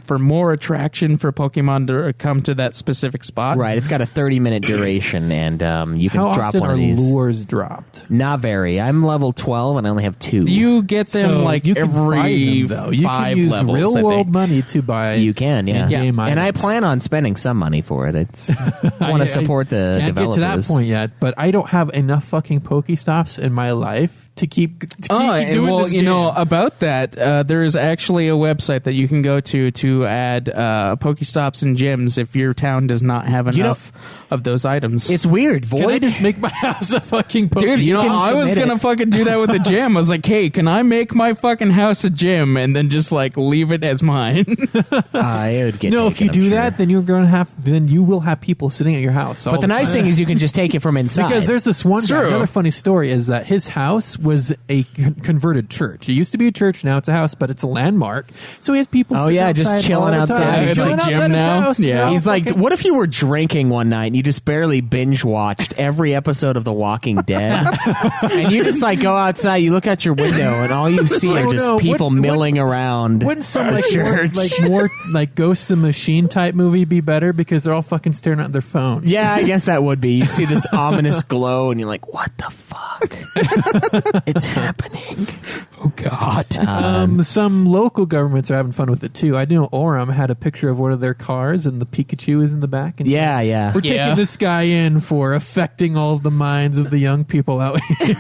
for more attraction for Pokemon to come to that specific spot. Right, it's got a 30-minute duration, and you can How drop often one are of these. lures dropped? Not very. I'm level 12, and I only have 2. You get them So like you can every find them, though. You 5 can use levels. real I world think. money to buy. You can, yeah. in-game And I items. plan on spending some money for it. It's I want to support the can't developers. get to that point yet, but I don't have enough fucking Pokestops in my life to keep doing this game. About that, there is actually a website that you can go to add Pokestops and gyms if your town does not have enough of those items. It's weird. Can I Void just make my house a fucking Pokestop? Dude, can I was submit gonna it. fucking do that with the gym. I was like, hey, can I make my fucking house a gym and then just like leave it as mine? it would get No, taken, if you I'm do sure. that, then then you will have people sitting at your house. But the nice thing is you can just take it from inside. because there's this one It's guy, true. another funny story is that his house was a converted church. It used to be a church, now it's a house, but it's a landmark. So he has people. Oh yeah, just chilling outside. It's like gym now. Yeah. He's like, what if you were drinking one night and you just barely binge watched every episode of The Walking Dead, and you just like go outside, you look out your window, and all you see are just people milling around. Wouldn't some like church. more like Ghost of the Machine type movie be better because they're all fucking staring at their phones? Yeah, I guess that would be. You'd see this ominous glow, and you're like, what the fuck? It's happening. Oh, God. Some local governments are having fun with it, too. I know Orem had a picture of one of their cars, and the Pikachu is in the back. And Yeah, yeah. We're taking this guy in for affecting all of the minds of the young people out here.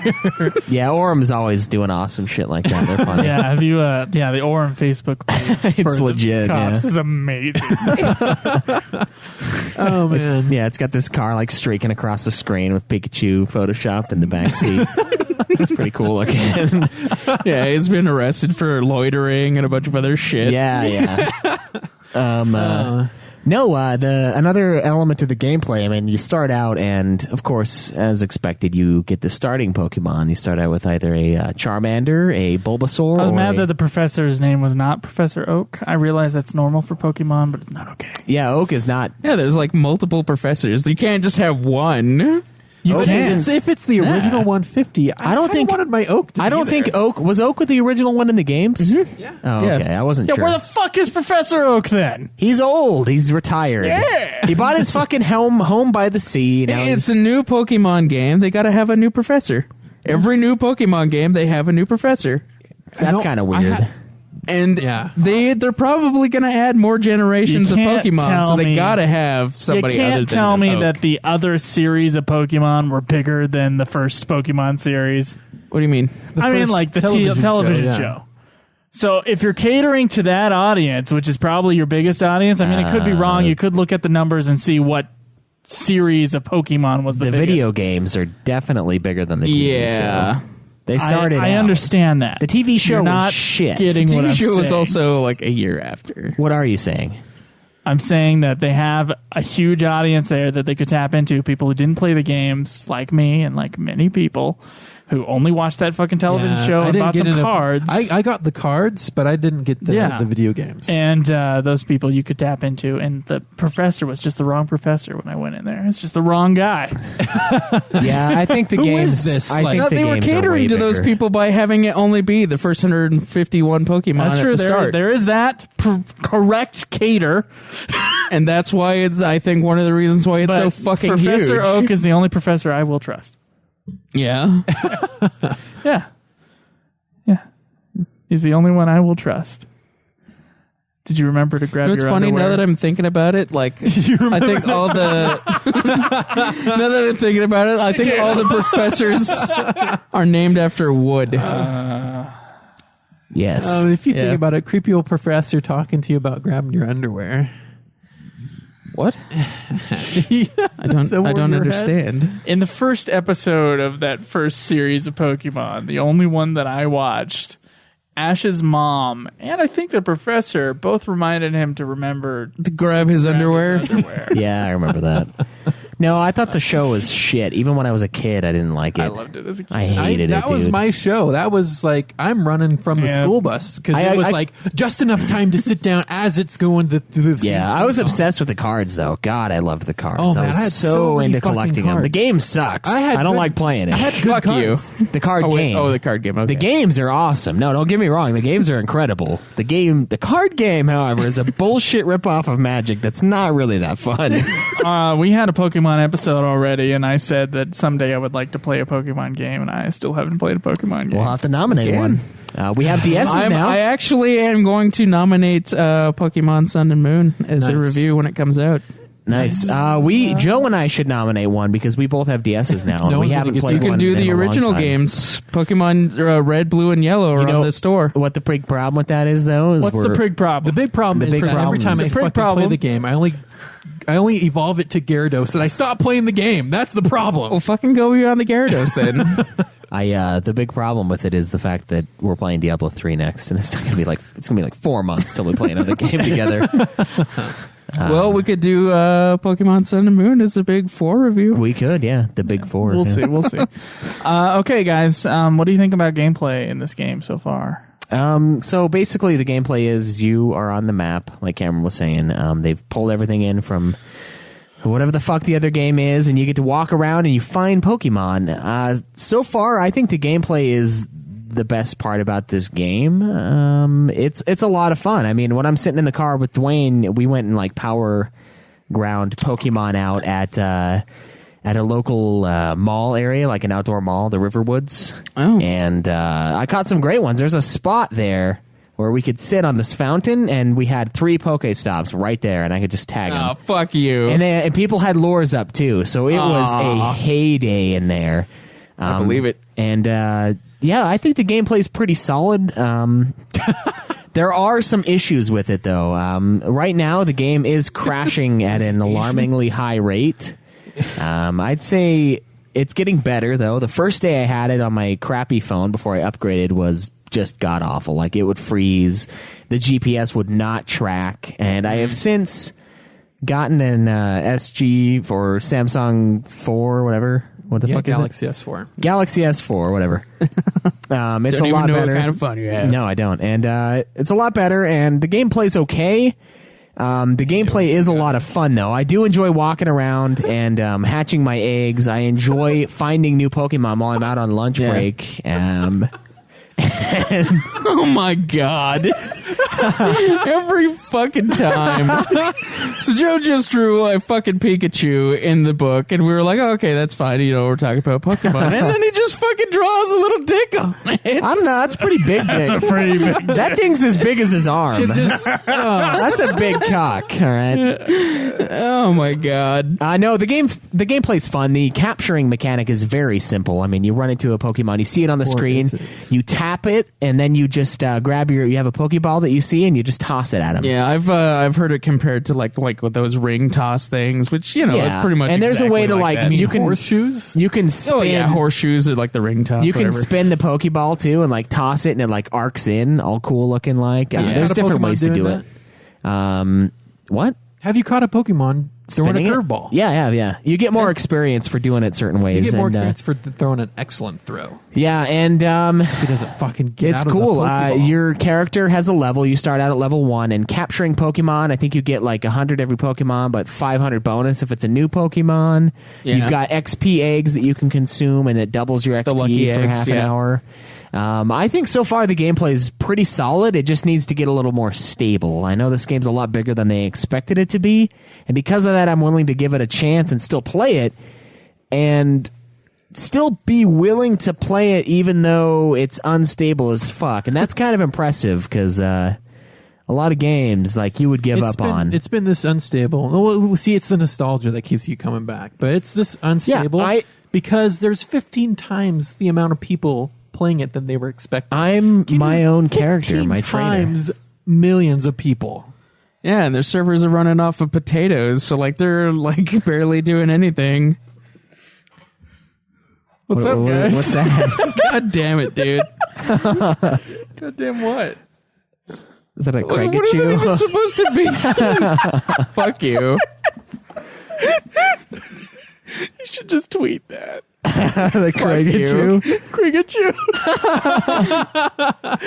Yeah, Orem's always doing awesome shit like that. They're funny. Yeah, have you? The Orem Facebook page It's for legit, The cops yeah. is amazing. Oh, man. Yeah, it's got this car like streaking across the screen with Pikachu photoshopped in the backseat. It's pretty cool looking. Yeah, he's been arrested for loitering and a bunch of other shit. Yeah. Another element of the gameplay, I mean, you start out and, of course, as expected, you get the starting Pokemon. You start out with either a Charmander, a Bulbasaur, I was or mad that the professor's name was not Professor Oak. I realize that's normal for Pokemon, but it's not okay. Yeah, Oak is not... Yeah, there's like multiple professors. You can't just have one. You can't. If it's the original 150, I don't think wanted my Oak to I don't be think there. Oak... Was Oak with the original one in the games? Mm-hmm. Yeah. Oh, Yeah. okay. I wasn't Yeah, sure. where the fuck is Professor Oak then? He's old. He's retired. Yeah. He bought his fucking home by the sea. Now It's he's- a new Pokemon game. They got to have a new professor. Every new Pokemon game, they have a new professor. That's kind of weird. And Yeah. they're probably going to add more generations of You can't Pokemon, tell so they me- got to have somebody you other can't than tell me Oak. that the other series of Pokemon were bigger than the first Pokemon series. What do you mean? I mean, first like the television television show, show. yeah. So if you're catering to that audience, which is probably your biggest audience, I mean, it could be wrong. You could look at the numbers and see what series of Pokemon was the The biggest. video games are definitely bigger than the TV Yeah. show. They started I out. understand that. The TV show You're was not shit. getting The what TV I'm show was saying. also like a year after. What are you saying? I'm saying that they have a huge audience there that they could tap into. People who didn't play the games, like me and like many people who only watched that fucking television show I and didn't bought get some into- cards. I got the cards, but I didn't get the video games. And those people you could tap into. And the professor was just the wrong professor when I went in there. It's just the wrong guy. Yeah, I think the Who games. is this? I Like- think No, the they were games are catering way to those bigger. people by having it only be the first 151 Pokemon That's at true. the start. There is that correct cater. And that's why it's, I think, one of the reasons why it's But so fucking Professor huge. Oak is the only professor I will trust. Yeah. Yeah. Yeah. He's the only one I will trust. Did you remember to grab You know what's your funny underwear? now that I'm thinking about it? Like, I think all the now that I'm thinking about it, I think all the professors are named after wood. Yes. If you Yeah. think about it, creepy old professor talking to you about grabbing your underwear. What? I don't. So I over don't your understand. In the first episode of that first series of Pokemon, the only one that I watched, Ash's mom and I think the professor both reminded him to remember To grab his underwear. Yeah, I remember that. No, I thought the show was shit. Even when I was a kid, I didn't like it. I loved it as a kid. I hated it, That was dude. my show. That was like I'm running from the Yeah. school bus because I- it was I- like just enough time to sit down as it's going through the. Yeah, I was obsessed with the cards, though. God, I loved the cards. Oh, man, I was I had so so many into fucking collecting them. cards. The game sucks. I don't good- like playing it. I had good Fuck you. cards. the card Oh, wait. game. Oh, the card game. Okay. The games are awesome. No, don't get me wrong. The games are incredible. The card game, however, is a bullshit ripoff of Magic that's not really that fun. We had a Pokemon episode already, and I said that someday I would like to play a Pokemon game, and I still haven't played a Pokemon game. We'll have to nominate Again? one. We have DSs now. I actually am going to nominate Pokemon Sun and Moon as a Nice. review when it comes out. Nice. Joe and I should nominate one because we both have DSs now. And No we one's gonna haven't get played You can one do in the a long original time. games. Pokemon Red, Blue, and Yellow are You know on the store. What the big problem with that is, though, is What's the big problem? The big problem The is big that every problem time is- I The big fucking play problem- the game, I only evolve it to Gyarados, and I stop playing the game. That's the problem. Well, fucking go beyond the Gyarados then. the big problem with it is the fact that we're playing Diablo 3 next, and it's gonna be like 4 months till we play another game together. Well, we could do Pokemon Sun and Moon as a big 4 review. We could, yeah. The big 4. We'll see. We'll see. Okay, guys. What do you think about gameplay in this game so far? So basically, the gameplay is you are on the map, like Cameron was saying. They've pulled everything in from whatever the fuck the other game is, and you get to walk around and you find Pokemon. So far, I think the gameplay is the best part about this game. It's a lot of fun. I mean, when I'm sitting in the car with Dwayne, we went and like power ground Pokemon out at a local mall area, like an outdoor mall, the Riverwoods. Oh. And I caught some great ones. There's a spot there where we could sit on this fountain, and we had 3 Pokestops right there, and I could just tag them. Oh, fuck you. And people had lures up, too, so it was a heyday in there. I believe it. And, yeah, I think the gameplay is pretty solid. There are some issues with it, though. Right now, the game is crashing at an alarmingly high rate. I'd say it's getting better, though. The first day I had it on my crappy phone before I upgraded was just god-awful. Like, it would freeze. The GPS would not track. And I have since gotten an SG for Samsung 4, whatever. What the fuck is it? Galaxy S4. Galaxy S4, whatever. It's Don't a even lot know better. what kind of fun you have. No, I don't. And it's a lot better, and the gameplay's okay. The gameplay is a lot of fun, though. I do enjoy walking around and hatching my eggs. I enjoy finding new Pokemon while I'm out on lunch break. Oh my god. Every fucking time. So Joe just drew a fucking Pikachu in the book, and we were like, oh, okay, that's fine. You know, we're talking about Pokemon. And then he just fucking draws a little dick on it. I don't know. That's pretty big. Pretty big. That thing's as big as his arm. That's a big cock. All right. Oh my god. No, the gameplay's fun. The capturing mechanic is very simple. I mean, you run into a Pokemon, you see it on the screen, you tap it, and then you just grab you have a Pokeball that you see, and you just toss it at him. Yeah, I've heard it compared to like with those ring toss things, which it's pretty much. And there's exactly a way to like that. you can horseshoes. You can spin. Oh yeah, horseshoes are like the ring toss. You can whatever. spin the Pokeball too, and like toss it, and it like arcs in, all cool looking. Like there's different ways to do it. What? Have you caught a Pokemon throwing Spinning a it? curveball? Yeah. You get more experience for doing it certain ways. You get more and, experience for throwing an excellent throw. Yeah, and If he doesn't fucking get it's out cool. of the Pokeball. Your character has a level. You start out at level 1, and capturing Pokemon, I think you get like 100 every Pokemon, but 500 bonus if it's a new Pokemon. Yeah. You've got XP eggs that you can consume, and it doubles your XP lucky for eggs, half an hour. I think so far the gameplay is pretty solid. It just needs to get a little more stable. I know this game's a lot bigger than they expected it to be, and because of that, I'm willing to give it a chance and still play it, and still be willing to play it even though it's unstable as fuck. And that's kind of impressive, because a lot of games like you would give up on. It's been this unstable. Well, see, it's the nostalgia that keeps you coming back, but it's this unstable because there's 15 times the amount of people playing it than they were expecting. I'm my own character, 15 my trainer. times millions of people. Yeah, and their servers are running off of potatoes, so like they're like barely doing anything. What's up, guys? What's that? God damn it, dude. God damn what? Is that a What is it even Craigachu? supposed to be? Fuck you. You should just tweet that. The Craigachu? Pikachu.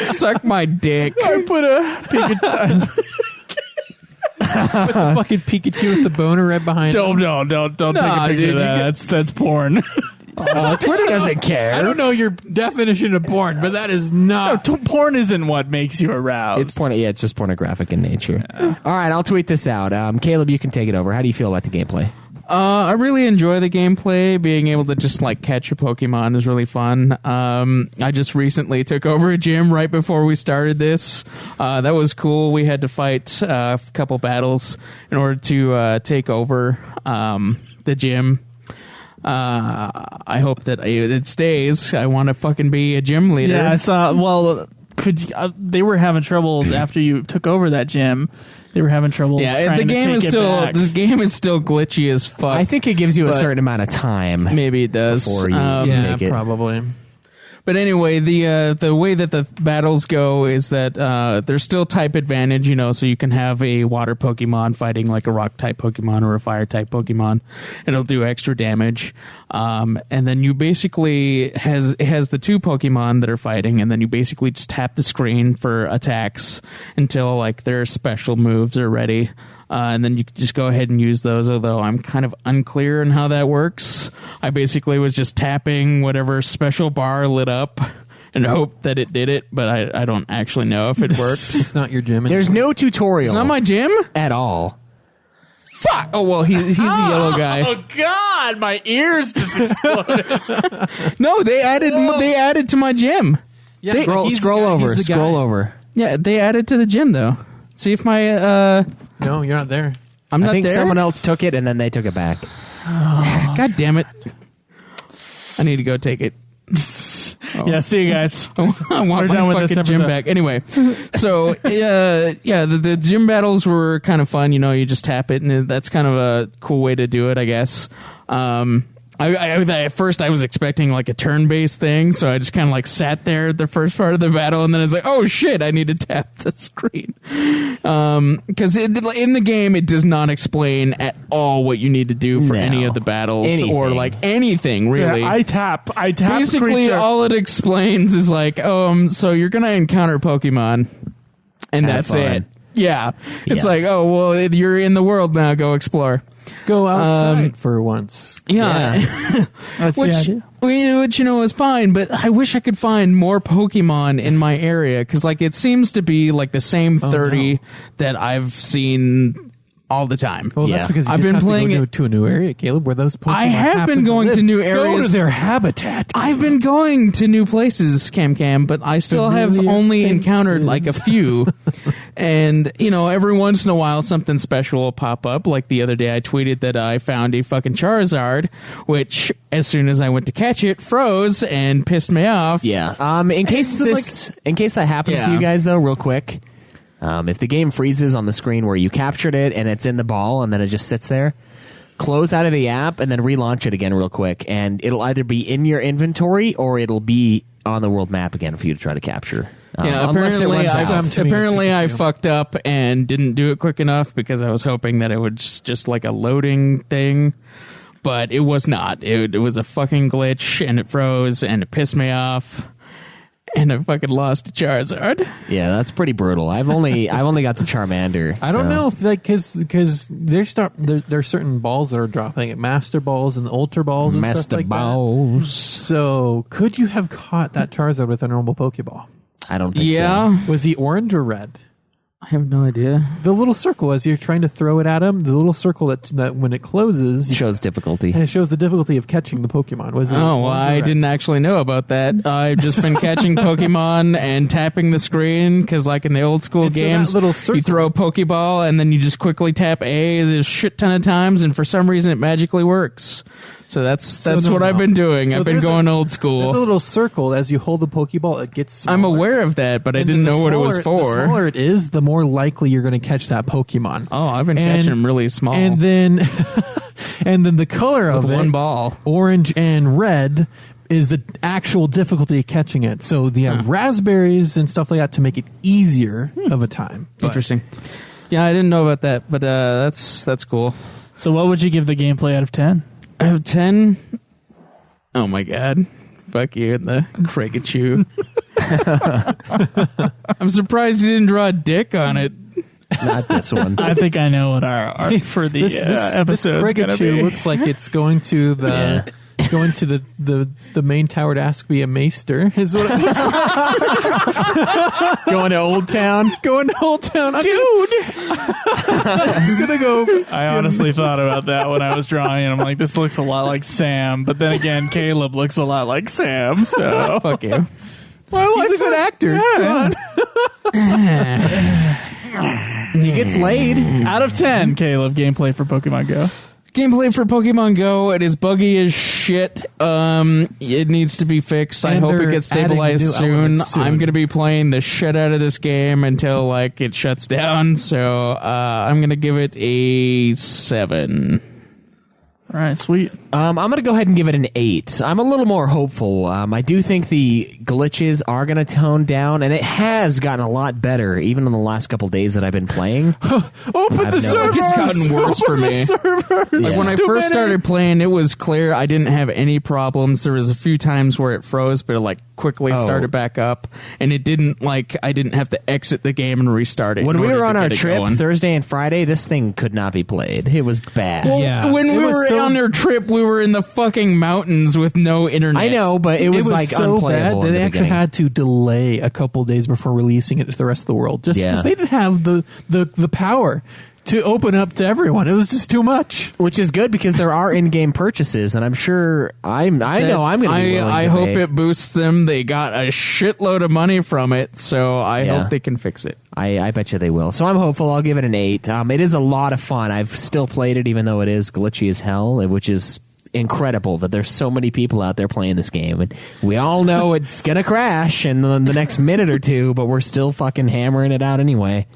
Suck my dick. I put a Pikachu. With the fucking Pikachu with the boner right behind him. Don't take a picture dude, of that. That's porn. Twitter doesn't care. I don't know your definition of porn, but that is not. Porn isn't what makes you aroused. It's just pornographic in nature. All right, I'll tweet this out. Caleb, you can take it over. How do you feel about the gameplay? I really enjoy the gameplay. Being able to just like catch a Pokemon is really fun. I just recently took over a gym right before we started this. That was cool. We had to fight a couple battles in order to take over the gym. I hope that it stays. I want to fucking be a gym leader. Yeah, I saw. Well, they were having troubles after you took over that gym. They were having trouble. Yeah, the game is still glitchy as fuck. I think it gives you a certain amount of time. Maybe it does. Before you Yeah, take it. probably. But anyway, the way that the battles go is that there's still type advantage, so you can have a water Pokemon fighting like a rock type Pokemon or a fire type Pokemon, and it'll do extra damage. And then you basically it has the two Pokemon that are fighting, and then you basically just tap the screen for attacks until like their special moves are ready. And then you can just go ahead and use those, although I'm kind of unclear on how that works. I basically was just tapping whatever special bar lit up and hoped that it did it, but I don't actually know if it worked. It's not your gym. There's no tutorial. It's not my gym? At all. Fuck! Oh, well, he's the yellow guy. Oh God, my ears just exploded. No, they added to my gym. Yeah, Scroll over. Yeah, they added to the gym, though. See if my... No, you're not there. I'm not I think there? someone else took it and then they took it back. God damn it. I need to go take it. Yeah, see you guys. I want We're my done with this fucking gym episode. back. Anyway, so the gym battles were kind of fun. You just tap it, and that's kind of a cool way to do it, I guess. At first I was expecting like a turn-based thing, so I just kind of like sat there at the first part of the battle, and then I was like, oh shit, I need to tap the screen. Because in the game, it does not explain at all what you need to do for any of the battles or like anything, really. I tap. Basically, creature. all it explains is like, so you're going to encounter Pokemon, and Have that's fun. it. Yeah. It's Yeah. like, oh, well, you're in the world now, go explore. Go outside for once. Yeah. That's the Which idea. is fine, but I wish I could find more Pokemon in my area, because like it seems to be like the same 30 that I've seen all the time. Well, that's because I've been playing to, to a new area, Caleb, where those Pokemon I have happen been going live. to new Go areas. to their habitat. I've been going to new places, Cam, but I still have Familiar only faces. encountered like a few. And, every once in a while something special will pop up. Like the other day I tweeted that I found a fucking Charizard, which as soon as I went to catch it, froze and pissed me off. Yeah. In case that happens to you guys, though, real quick, if the game freezes on the screen where you captured it and it's in the ball and then it just sits there, close out of the app and then relaunch it again real quick, and it'll either be in your inventory or it'll be on the world map again for you to try to capture. Yeah, Unless it runs out. apparently I fucked up and didn't do it quick enough, because I was hoping that it would just like a loading thing, but it was not. It was a fucking glitch, and it froze, and it pissed me off, and I fucking lost a Charizard. Yeah, that's pretty brutal. I've only got the Charmander. I don't know if because there's certain balls that are dropping at Master Balls and Ultra Balls and Master stuff like Balls. that. So could you have caught that Charizard with a normal Pokeball? I don't think Yeah, Was he orange or red? I have no idea. The little circle as you're trying to throw it at him, the little circle that when it closes, so. Shows difficulty. it shows the difficulty of catching the Pokemon. Was it? Oh, well, orange or I red? didn't actually know about that. I've just been catching Pokemon and tapping the screen, because like in the old school And so that games, little circle- you throw a Pokeball and then you just quickly tap A a shit ton of times, and for some reason it magically works. So that's no, what no. I've been doing. So I've been there's going old There's a school. little circle as you hold the Pokeball. It gets smaller. I'm aware of that, but I And didn't the know what it was smaller- for. The smaller it is, the more likely you're going to catch that Pokemon. Oh, I've been And- catching them really small. And then, and then the color with of one it, ball. orange and red, is the actual difficulty of catching it. So you have raspberries and stuff like that to make it easier of a time. But Interesting. Yeah, I didn't know about that, but that's cool. So what would you give the gameplay out of 10? Out of 10? Oh my god. Fuck you and the Kragachu. I'm surprised you didn't draw a dick on it. Not this one. I think I know what our for the episode's going to Kragachu be. looks like it's going to the going to the main tower to ask me a maester. Is what it looks like. Going to Old Town. Going to Old Town, Dude! He's gonna go. I honestly thought about that when I was drawing, and I'm like, this looks a lot like Sam. But then again, Caleb looks a lot like Sam, so. Fuck you. He's a good actor. Come on. He gets laid. Out of 10, Caleb, gameplay for Pokemon Go. Gameplay for Pokemon Go, it is buggy as shit. It needs to be fixed. I And hope it they're gets stabilized adding new soon. elements soon. I'm going to be playing the shit out of this game until like it shuts down. So I'm going to give it a 7. All right, sweet. I'm going to go ahead and give it an 8. I'm a little more hopeful. I do think the glitches are going to tone down, and it has gotten a lot better, even in the last couple days that I've been playing. Open the servers! It's gotten worse for me. Like when I first started playing, it was clear I didn't have any problems. There was a few times where it froze, but it like quickly started back up, and it didn't like I didn't have to exit the game and restart it. When we were on our trip Thursday and Friday, this thing could not be played. It was bad. Well, when we were on our trip, we were in the fucking mountains with no internet. I know, but it was like so unplayable. bad that they actually had to delay a couple days before releasing it to the rest of the world, just because they didn't have the power to open up to everyone. It was just too much. Which is good because there are in-game purchases, and I'm sure I know I'm going to be willing I to hope pay. it boosts them. They got a shitload of money from it, so I hope they can fix it. I bet you they will. So I'm hopeful. I'll give it an 8. It is a lot of fun. I've still played it, even though it is glitchy as hell, which is incredible that there's so many people out there playing this game. And we all know it's going to crash in the next minute or two, but we're still fucking hammering it out anyway.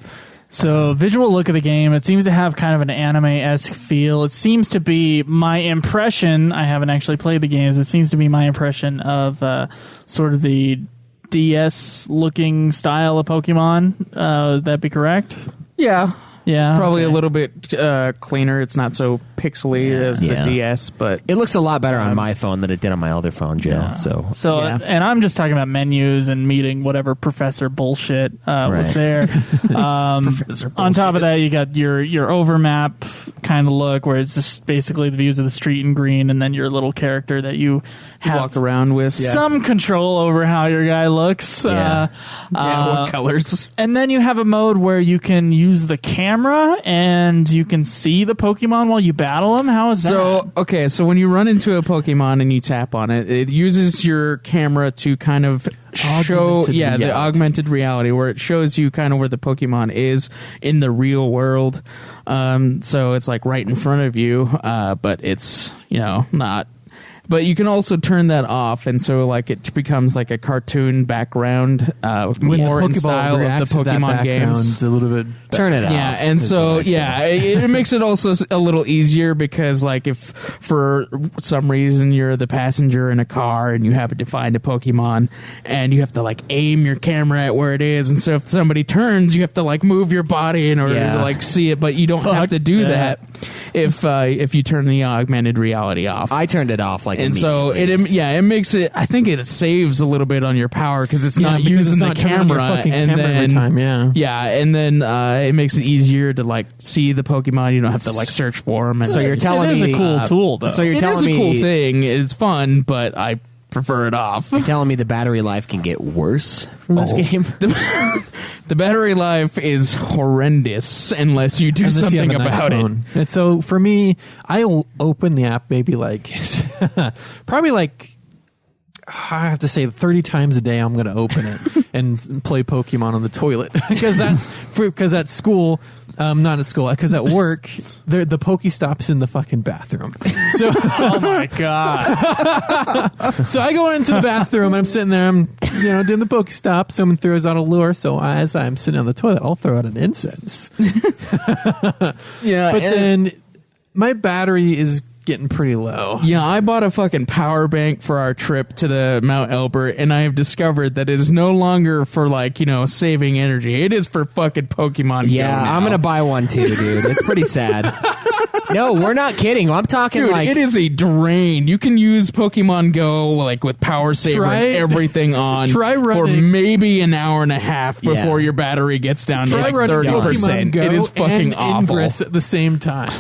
So, visual look of the game, it seems to have kind of an anime-esque feel. It seems to be my impression, I haven't actually played the games, it seems to be my impression of sort of the DS-looking style of Pokemon. Would that be correct? Yeah. Yeah. Probably okay. a little bit cleaner. It's not so pixely as the DS, but it looks a lot better on my phone than it did on my other phone, Joe. Yeah. So and I'm just talking about menus and meeting whatever professor bullshit was there. On top of that, you got your overmap kind of look where it's just basically the views of the street in green, and then your little character that you have walk around with some control over how your guy looks. what colors. And then you have a mode where you can use the camera and you can see the Pokemon while you battle them. How is that? So when you run into a Pokemon and you tap on it, it uses your camera to kind of show the augmented reality, where it shows you kind of where the Pokemon is in the real world. So it's like right in front of you, but it's not. But you can also turn that off, and so like it becomes like a cartoon background, more in style of the Pokemon games. A little bit. Turn it off. Yeah, and so it makes it also a little easier because like if for some reason you're the passenger in a car and you happen to find a Pokemon and you have to like aim your camera at where it is, and so if somebody turns, you have to like move your body in order to like see it, but you don't have to do that if you turn the augmented reality off. I turned it off and so it makes it. I think it saves a little bit on your power because it's not using the camera, and then every time, and then it makes it easier to like see the Pokemon. You don't have to like search for them. And so you're telling me it is a cool tool, though. So you're telling it is me a cool thing. It's fun, but I prefer it off. You're telling me the battery life can get worse from this game? The battery life is horrendous unless you do something about it. And so for me, I'll open the app maybe like probably like I have to say 30 times a day I'm going to open it and play Pokemon on the toilet because at school, not at school, because at work, the Pokestop's in the fucking bathroom. So, oh my god! So I go into the bathroom and I'm sitting there, I'm doing the Pokestop. Someone throws out a lure, so as I'm sitting on the toilet, I'll throw out an incense. But then my battery is getting pretty low. Yeah, I bought a fucking power bank for our trip to the Mount Elbert, and I have discovered that it is no longer for like saving energy. It is for fucking Pokemon. Yeah, Go now. I'm gonna buy one too, dude. It's pretty sad. No, we're not kidding. I'm talking dude, like it is a drain. You can use Pokemon Go like with power saver and everything on for maybe an hour and a half before your battery gets down to 30%. It is fucking awful. Ingress at the same time.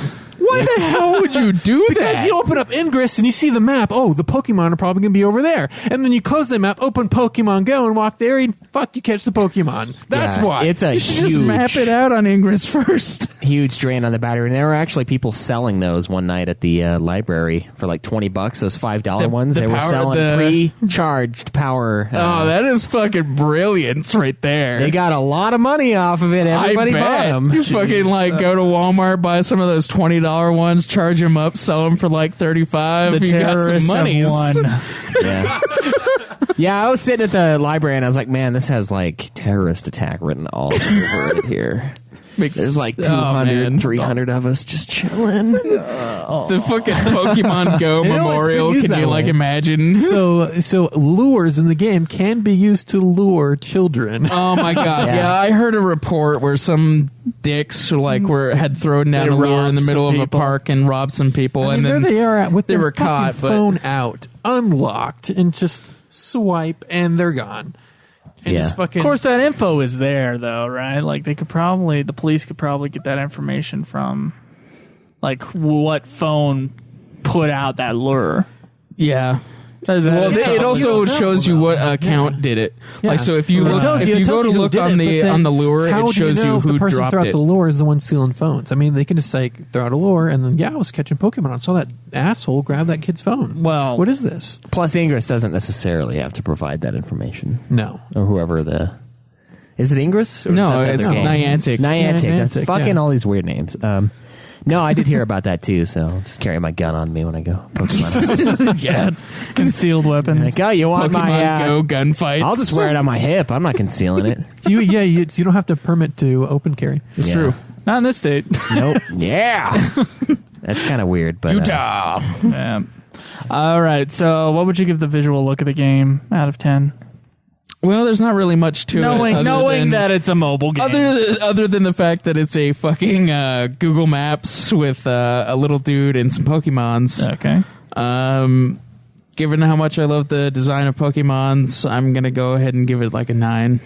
Why the hell would you do that? Because you open up Ingress and you see the map. Oh, the Pokemon are probably going to be over there. And then you close the map, open Pokemon Go, and walk there, and you catch the Pokemon. That's why. It's a you should just map it out on Ingress first. Huge drain on the battery. And there were actually people selling those one night at the library for like $20. Those $5 ones. They were selling pre-charged power. That is fucking brilliance right there. They got a lot of money off of it. Everybody bought them. You fucking go to Walmart, buy some of those $20 ones, charge them up, sell them for like $35. The you got some money. Yeah. Yeah, I was sitting at the library and I was like, man, this has like terrorist attack written all over it here. There's like 200, 300 of us just chilling. The fucking Pokemon Go memorial. used Can that you like way. imagine? So lures in the game can be used to lure children. Oh my god! Yeah. Yeah, I heard a report where some dicks had thrown down They a lure in the robbed middle some of a people. park and robbed some people, I mean, and there then they are with they their were caught, fucking but- phone out, unlocked, and just swipe, and they're gone. And Yeah. it's fucking. Of course, that info is there, though, right? Like, the police could probably get that information from, like, what phone put out that lure. yeah. Well, It also shows you what account did it. Yeah. Like, so if you Well, it look, tells if it you tells go to who look did on it, but then the lure, how it shows do you know if who the person dropped threw out it. the lure is the one stealing phones. I mean, they can just like throw out a lure, and then I was catching Pokemon. I saw that asshole grab that kid's phone. Well- what is this? Plus, Ingress doesn't necessarily have to provide that information. No. Or whoever the... Is it Ingress? Or No, is that it's the other game? Niantic. Niantic. That's Niantic, fucking yeah. all these weird names. No, I did hear about that too, so I'll just carry my gun on me when I go Pokemon. yeah, concealed weapons. Like, oh, you want Pokemon my... Go gunfights. I'll just wear it on my hip. I'm not concealing it. You don't have to permit to open carry. It's Yeah. true. Not in this state. Nope. Yeah. That's kind of weird, but... Utah. Yeah. All right. So, what would you give the visual look of the game out of 10? Well, there's not really much to it. Knowing than- that it's a mobile game. Other than the fact that it's a fucking Google Maps with a little dude and some Pokemons. Okay. Given how much I love the design of Pokemons, I'm gonna go ahead and give it like a 9.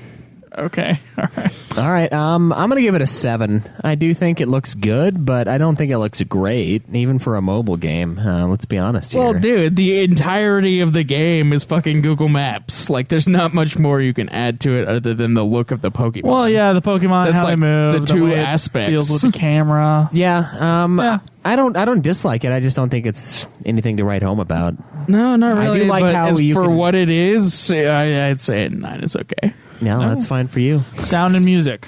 Okay. All right. All right, I'm going to give it a 7. I do think it looks good, but I don't think it looks great, even for a mobile game. Let's be honest here. Well, dude, the entirety of the game is fucking Google Maps. Like, there's not much more you can add to it other than the look of the Pokemon. Well, yeah, the Pokemon, That's how like they move, the two way it aspects. deals with the camera. Yeah, I don't dislike it. I just don't think it's anything to write home about. No, not I really. do like but how as you for can- what it is, I'd say a 9 is okay. No, that's fine for you. Sound and music.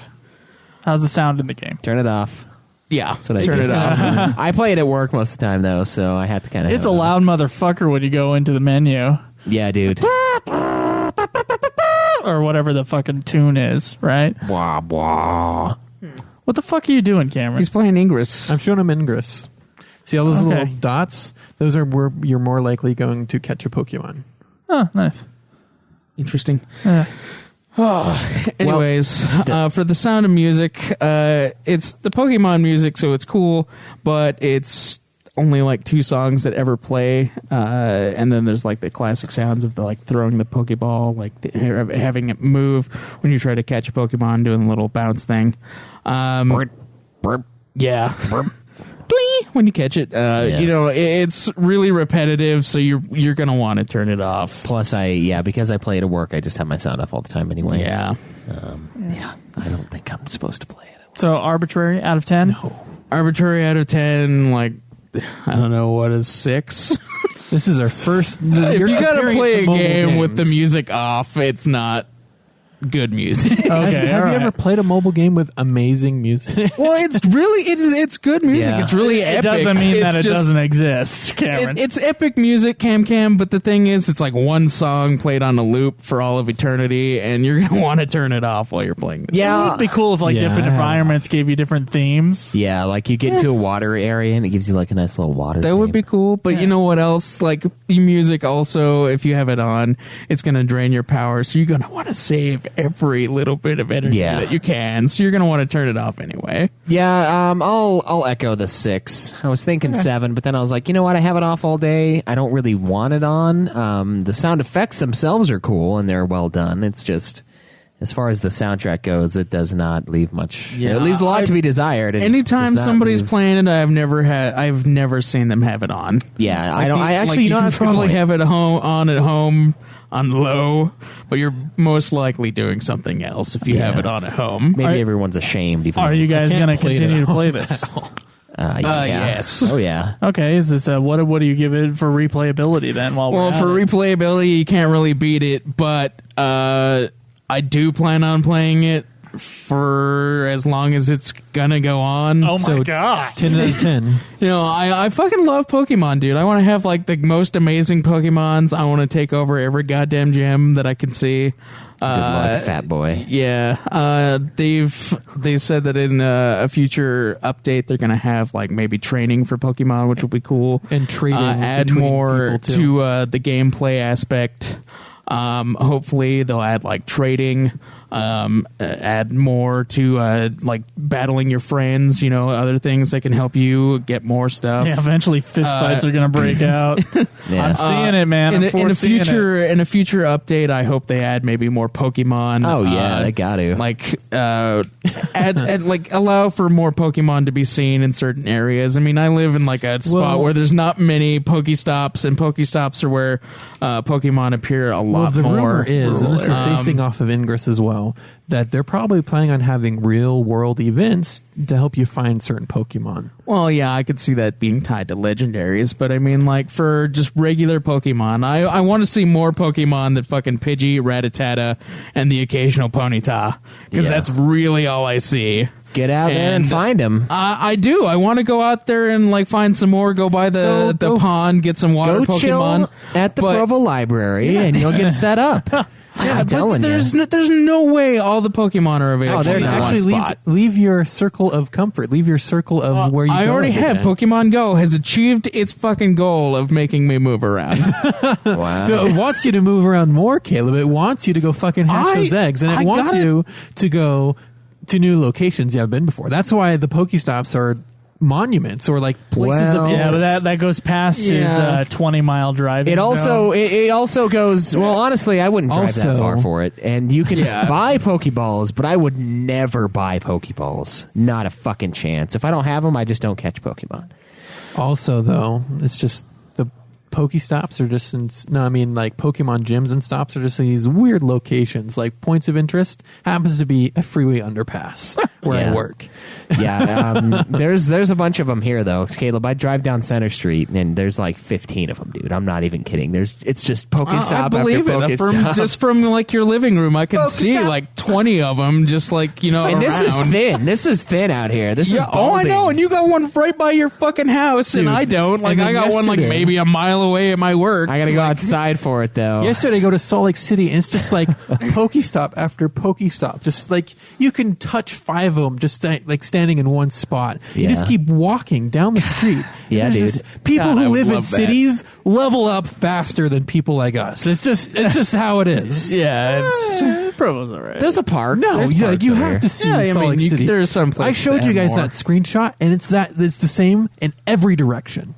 How's the sound in the game? Turn it off. Yeah, That's what I turn do. it off. I play it at work most of the time, though, so I have to kind of... It's a loud motherfucker when you go into the menu. Yeah, dude. Or whatever the fucking tune is, right? Blah, blah. What the fuck are you doing, Cameron? He's playing Ingress. I'm showing him Ingress. See all those Okay. little dots? Those are where you're more likely going to catch a Pokemon. Oh, nice. Interesting. Yeah. Anyways, for the sound of music, it's the Pokemon music, so it's cool, but it's only like 2 songs that ever play, and then there's like the classic sounds of the like throwing the Pokeball, like having it move when you try to catch a Pokemon, doing a little bounce thing. Yeah. Dwee, when you catch it, you know, it's really repetitive, so you're gonna want to turn it off. Plus, because I play it at work, I just have my sound off all the time anyway. Yeah. I don't think I'm supposed to play it. So, arbitrary out of 10? Arbitrary out of 10, like, I don't know, what is 6? This is our first. If you gotta play a game with the music. music off, it's not good music. Okay, Have all you ever right. played a mobile game with amazing music? Well, it's really, it's good music. Yeah. It's really It epic. doesn't mean It's that it just- doesn't exist, Cameron. It's epic music, Cam, but the thing is, it's like one song played on a loop for all of eternity, and you're going to want to turn it off while you're playing this. It Yeah. would be cool if like Yeah. different environments gave you different themes. Yeah, like you get into a water area and it gives you like a nice little water. That would be cool, but you know what else? Like, your music also, if you have it on, it's going to drain your power, so you're going to want to save every little bit of energy that you can, so you're going to want to turn it off anyway. Yeah, I'll echo the 6. I was thinking 7, but then I was like, you know what? I have it off all day. I don't really want it on. The sound effects themselves are cool and they're well done. It's just, as far as the soundtrack goes, it does not leave much. Yeah, It leaves a lot to be desired. and Anytime does not somebody's leave- playing it, I've never seen them have it on. Yeah, I Like, don't. I like, actually, you know, can that's a good probably point. have it at home on low, but you're most likely doing something else if you have it on at home. Maybe everyone's ashamed. Even Are you guys can't going to play it continue at to play home this? Yeah. yes. Oh yeah. Okay, is this what do you give it for replayability then? While Well, we're at for it? replayability, you can't really beat it, but I do plan on playing it for as long as it's gonna go on. Oh my god! 10 out of 10. You know, I fucking love Pokemon, dude. I want to have like the most amazing Pokemons. I want to take over every goddamn gym that I can see. Good luck, fat boy. Yeah, they said that in a future update they're gonna have like maybe training for Pokemon, which will be cool, And trading add between more people, too. to the gameplay aspect. Hopefully they'll add like trading, add more to like battling your friends, you know, other things that can help you get more stuff. Yeah, eventually fist fights are gonna break out. Yeah. I'm seeing it, man. In I'm a foreseeing future update, I hope they add maybe more Pokemon. Oh yeah, they got to. Like add like allow for more Pokemon to be seen in certain areas. I mean, I live in like a spot where there's not many Pokestops, and Pokestops are where Pokemon appear a lot the more. rumor is, and this is basing off of Ingress as well, that they're probably planning on having real world events to help you find certain Pokemon. Well, yeah, I could see that being tied to legendaries, but I mean, like, for just regular Pokemon, I want to see more Pokemon than fucking Pidgey, Rattata, and the occasional Ponyta, because Yeah. that's really all I see. Get out there and find him. I do. I want to go out there and, like, find some more, go by the pond, get some water Go Pokemon. chill at the Provo Library, and you'll get set up. Yeah, I'm telling you. there's no way all the Pokemon are available. Oh, they're in not. one Actually, spot. leave your circle of comfort. Leave your circle of where you I go already every have. day. Pokemon Go has achieved its fucking goal of making me move around. Wow. No, it wants you to move around more, Caleb. It wants you to go fucking hatch those eggs, and it wants you to go to new locations you haven't been before. That's why the Pokestops are monuments or like places of interest. Yeah, but that goes past his 20-mile driving. It also it also goes, well, honestly, I wouldn't drive that Also- far for it. And you can buy Pokeballs, but I would never buy Pokeballs. Not a fucking chance. If I don't have them, I just don't catch Pokemon. Also, though, it's just the Pokestops are just like Pokemon gyms and stops are just in these weird locations. Like points of interest happens to be a freeway underpass where I work. Yeah, there's a bunch of them here though, Caleb. I drive down Center Street and there's like 15 of them, dude. I'm not even kidding. It's just Pokestop I after believe it. Pokestop. Just from like your living room, I can see like 20 of them, just like, you know, And around. this is thin. This is thin out here. This is Oh, I balding. know, and you got one right by your fucking house, Dude, and I don't. Like, and I then got one like yesterday- maybe a mile away at my work. I gotta go outside for it though. Yesterday, I go to Salt Lake City, and it's just like Pokestop after Pokestop. Just like you can touch 5 of them, just like standing in one spot. You Yeah. just keep walking down the street. Yeah, And there's dude. just people God, I who would live in love that. cities level up faster than people like us. It's just how it is. Yeah, it's Provo's alright. There's a park. No, There's yeah, parks you over have here. to see Yeah, I Salt mean, Lake City. there's some I places showed that you have guys more. that screenshot, and it's the same in every direction.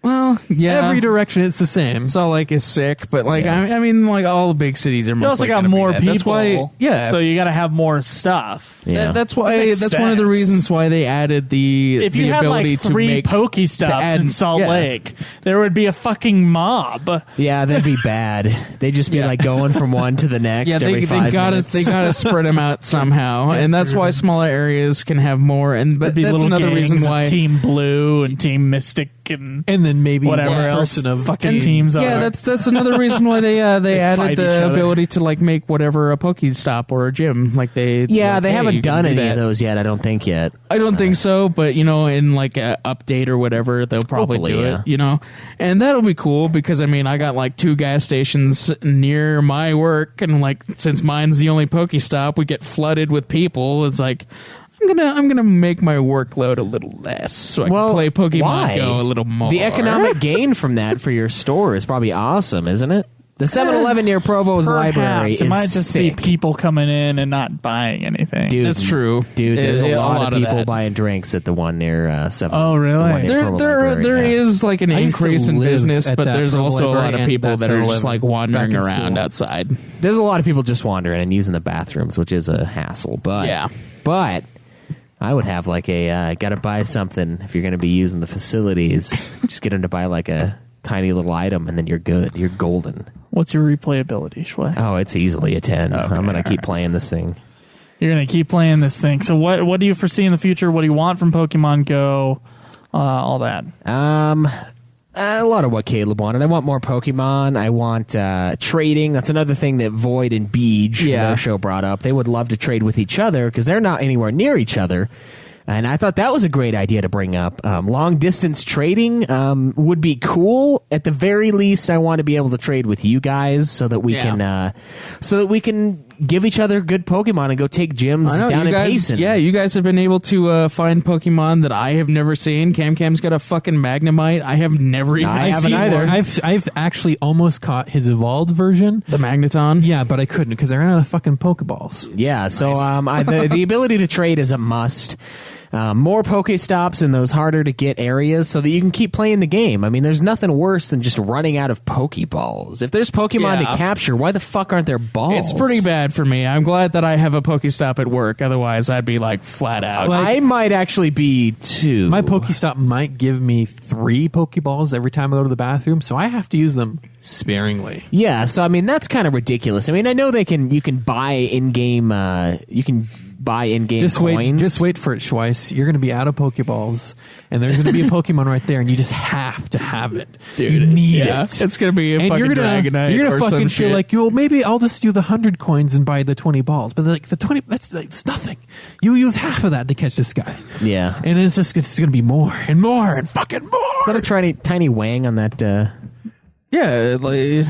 well, yeah. Every direction, it's the same. Salt Lake is sick, but like Yeah. I mean, like all the big cities are. you Mostly also got gonna be more that. people. That's why, yeah. So you got to have more stuff. Yeah. That's why. makes That's one of the sense. reasons why they added the If you the had ability like to 3 make Pokestops to add- in Salt yeah. Lake, there would be a fucking mob. Yeah, that'd be bad. They'd just be Yeah. like going from one to the next. Yeah, every they 5 gotta minutes. they gotta spread them out somehow, and that's why smaller areas can have more. And but There'd be that's little another gangs reason of why. Team Blue and Team Mystic and And then maybe whatever one else person of fucking teams are. Yeah, that's another reason why they added fight each the other. ability to like make whatever a Pokestop or a gym like they. Yeah, like, they hey, you haven't can done do any that. of those yet. I don't think yet. I don't think so, but you know, in like a update or whatever, they'll probably Hopefully, do yeah. it. You know, and that'll be cool because I mean, I got like 2 gas stations near my work, and like since mine's the only Pokestop, we get flooded with people. It's like I'm gonna make my workload a little less so I can play Pokemon why? Go a little more. The economic gain from that for your store is probably awesome, isn't it? The 7-Eleven near Provo's library Perhaps. is It might just sick. be people coming in and not buying anything. Dude, That's true. Dude, there's a lot of people that. buying drinks at the one near 7. Oh, really? The one near Provo Library, There yeah. is like an I used to increase in live business, at but that there's Provo also a Library lot of and people that's that are 7-Eleven just like back wandering in around school. outside. There's a lot of people just wandering and using the bathrooms, which is a hassle. But Yeah. but I would have like a got to buy something if you're going to be using the facilities. Just get them to buy like a tiny little item, and then you're good. You're golden. What's your replayability, Shway? Oh, it's easily a 10. Okay, I'm going to keep alright. playing this thing. You're going to keep playing this thing. So what do you foresee in the future? What do you want from Pokemon Go? All that. A lot of what Caleb wanted. I want more Pokemon. I want trading. That's another thing that Void and Beej, their show, brought up. They would love to trade with each other because they're not anywhere near each other. And I thought that was a great idea to bring up. Long distance trading would be cool. At the very least, I want to be able to trade with you guys so that we can give each other good Pokemon and go take gyms down in Payson. Yeah, you guys have been able to find Pokemon that I have never seen. Cam's got a fucking Magnemite. I have never even haven't either. I've actually almost caught his evolved version, the Magneton. Yeah, but I couldn't because I ran out of fucking Pokeballs. Yeah, so the ability to trade is a must. More Pokestops in those harder to get areas so that you can keep playing the game. I mean, there's nothing worse than just running out of Pokeballs. If there's Pokemon to capture, why the fuck aren't there balls? It's pretty bad for me. I'm glad that I have a Pokestop at work. Otherwise, I'd be like flat out. I might actually be 2. My Pokestop might give me 3 Pokeballs every time I go to the bathroom, so I have to use them sparingly. Yeah, so I mean that's kind of ridiculous. I mean, I know you can buy in-game coins. Just wait for it, Schweiss. You're going to be out of Pokeballs, and there's going to be a Pokemon right there, and you just have to have it. Dude, you need it. It's going to be a and fucking Dragonite. You're or going to fucking some feel shit. like, well, maybe I'll just do the 100 coins and buy the 20 balls. But like the 20, that's nothing. You use half of that to catch this guy. Yeah. And it's going to be more and more and fucking more. Is that a tiny wang on that? Yeah, like...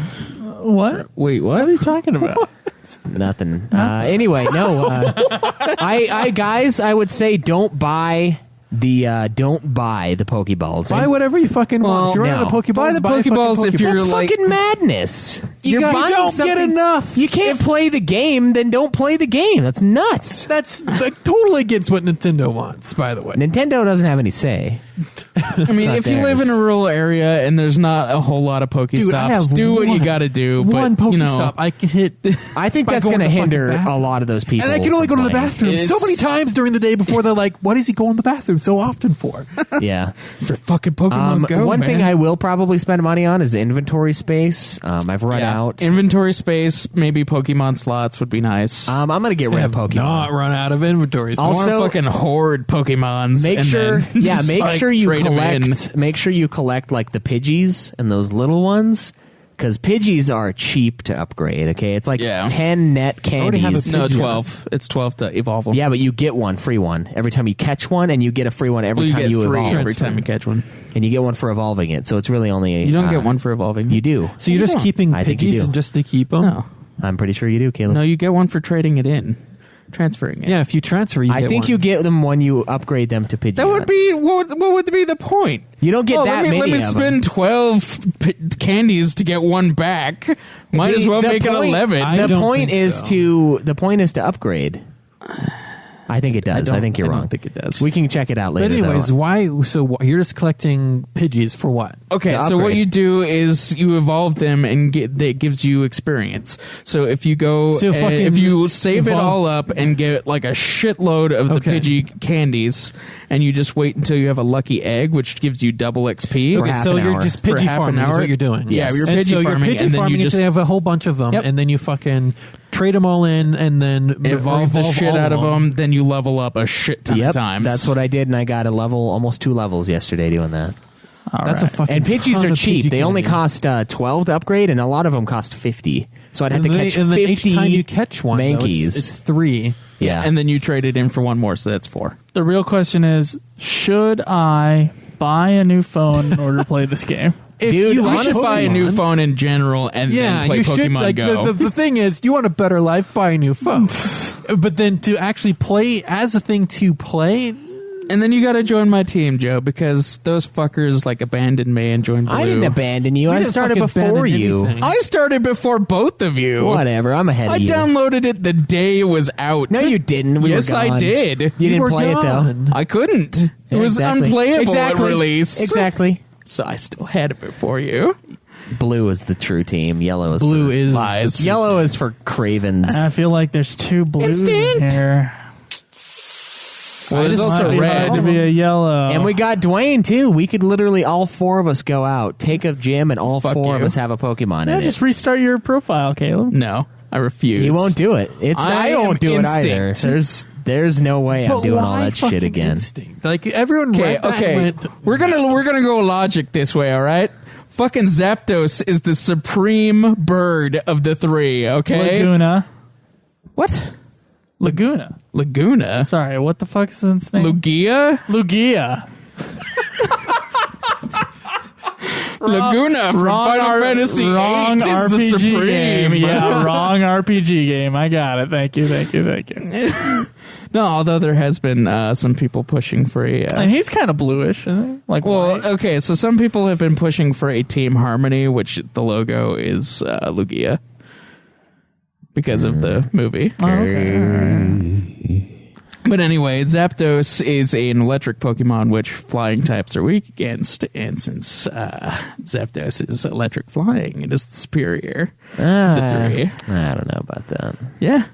What? Wait, what? What are you talking about? Nothing. Anyway, no. I would say don't buy the Pokeballs. Buy whatever you fucking want. If you're out of Pokeballs, buy the Pokeballs if you're That's like... fucking madness. You don't get enough. You can't play the game, then don't play the game. That's nuts. That's totally against what Nintendo wants, by the way. Nintendo doesn't have any say. I mean, if you live in a rural area and there's not a whole lot of Pokestops, do what you got to do. One But, Pokestop I can hit. I think by that's going going to to the hinder fucking a lot of those people. And I can only go to the from playing. bathroom so many times during the day before they're like, what is he going to the bathroom so often for? Yeah. For fucking Pokemon Go, one man. thing I will probably spend money on is inventory space. I've run out. Inventory space, maybe Pokemon slots would be nice. I'm going to get rid of Pokemon. Not run out of inventory. So I want to also- fucking hoard Pokemons. Make and sure, then just, make like, sure you trade 'em in. collect. Make sure you collect like the Pidgeys and those little ones, because Pidgeys are cheap to upgrade. Okay, it's like 10 net already have a candies. No, Pidgey. 12. It's 12 to evolve them. Yeah, but you get one free one every time you catch one, and you get a free one every you time get you 3 evolve. every time you catch one. And you get one for evolving it. So it's really only You don't get one for evolving. You do. So you're just keeping I think you Pidgeys do. and just to keep them? No. I'm pretty sure you do, Caleb. No, you get one for trading it in. Transferring it. Yeah, if you transfer, you I get think one. you get them when you upgrade them to Pidgeot. That would be what would be the point? You don't get that many Let me of them. spend 12 candies to get one back. Might as well The make it point- 11. don't The point think is so. the point is to upgrade. I think it does. I think you're I wrong. don't think it does. We can check it out later. But anyways, though. why? So you're just collecting Pidgeys for what? Okay, to so what upgrade. you do is you evolve them and that gives you experience. So if you go, So fucking if you save it evolve- all up and get like a shitload of the Okay. Pidgey candies, and you just wait until you have a lucky egg, which gives you double XP. For half so an you're hour. just For Pidgey half an farming is hour? what you're doing. Yeah, you're And Pidgey so farming, you're Pidgey and then farming you until just- you have a whole bunch of them, Yep. and then you fucking trade them all in, and then Evolve the shit all out of them, then you level up a shit ton Yep, of times. that's what I did, and I got almost 2 levels yesterday doing that. That's a fucking. And Pidgeys ton are of cheap. Pidgey They only candy. cost 12 to upgrade, and a lot of them cost 50. So I'd have to catch and 50 then each time you catch one, though, Mankeys. it's 3. yeah. and then you trade it in for one more, so that's 4. The real question is, should I buy a new phone in order to play this game? If Dude, you You like should buy a new Pokemon- phone in general and Yeah, then play you Pokemon should. Like, Go. the thing is, you want a better life, buy a new phone. But then to actually play as a thing to play, And then you got to join my team, Joe, because those fuckers like abandoned me and joined Blue. I didn't abandon you. I didn't started fucking before abandon you. anything. I started before both of you. Whatever. I'm ahead I of you. downloaded it the day it was out. No, you didn't. We yes, were I gone. did. You didn't were play gone. it, though. I couldn't. It Yeah, was exactly. unplayable Exactly. at release. Exactly. So I still had it before you. Blue is the true team. Yellow is blue for is lies. Yellow is for cravens. I feel like there's 2 blues in Instinct. here. Well, there's Might also be red. hard to be a yellow. And we got Dwayne too. We could literally all 4 of us go out, take a gym, and all Fuck 4 of you. us have a Pokemon Yeah, in just it. restart your profile, Caleb. No, I refuse. He won't do it. I I am don't do it either. instinct. There's There's no way I'm doing all that shit again. Instinct? Like everyone read that and went, we're gonna go logic this way, all right? Fucking Zapdos is the supreme bird of the three, okay? Laguna. What? Laguna. Sorry, what the fuck is its name? Lugia? Laguna from Final Fantasy VIII wrong is the RPG supreme. game. Yeah, wrong RPG game. I got it. Thank you. No, although there has been some people pushing for a... And he's kind of bluish, isn't he? Like, well, white. okay, so some people have been pushing for a Team Harmony, which the logo is Lugia. Because of the movie. Oh, okay. All right. But anyway, Zapdos is an electric Pokemon which flying types are weak against, and since Zapdos is electric flying, it is the superior of the three. I don't know about that. Yeah.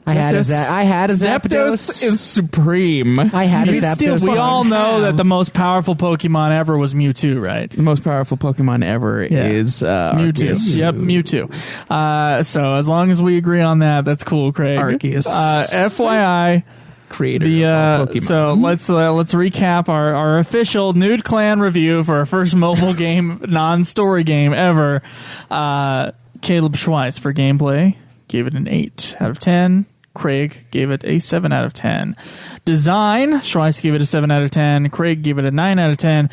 I had a Zapdos. Zapdos is supreme. I had a It's still- Zapdos. We all know that have- the most powerful Pokemon ever was Mewtwo, right? The most powerful Pokemon ever is Mewtwo. Arceus. Yep, Mewtwo. So as long as we agree on that, that's cool, Craig. Arceus. FYI, Creator of all Pokemon. so let's recap our official Nude Clan review for our first mobile game, non-story game ever. Caleb Schweiss for gameplay gave it an 8 out of 10. Craig gave it a 7 out of 10. Design, Schweiss gave it a 7 out of 10. Craig gave it a 9 out of 10.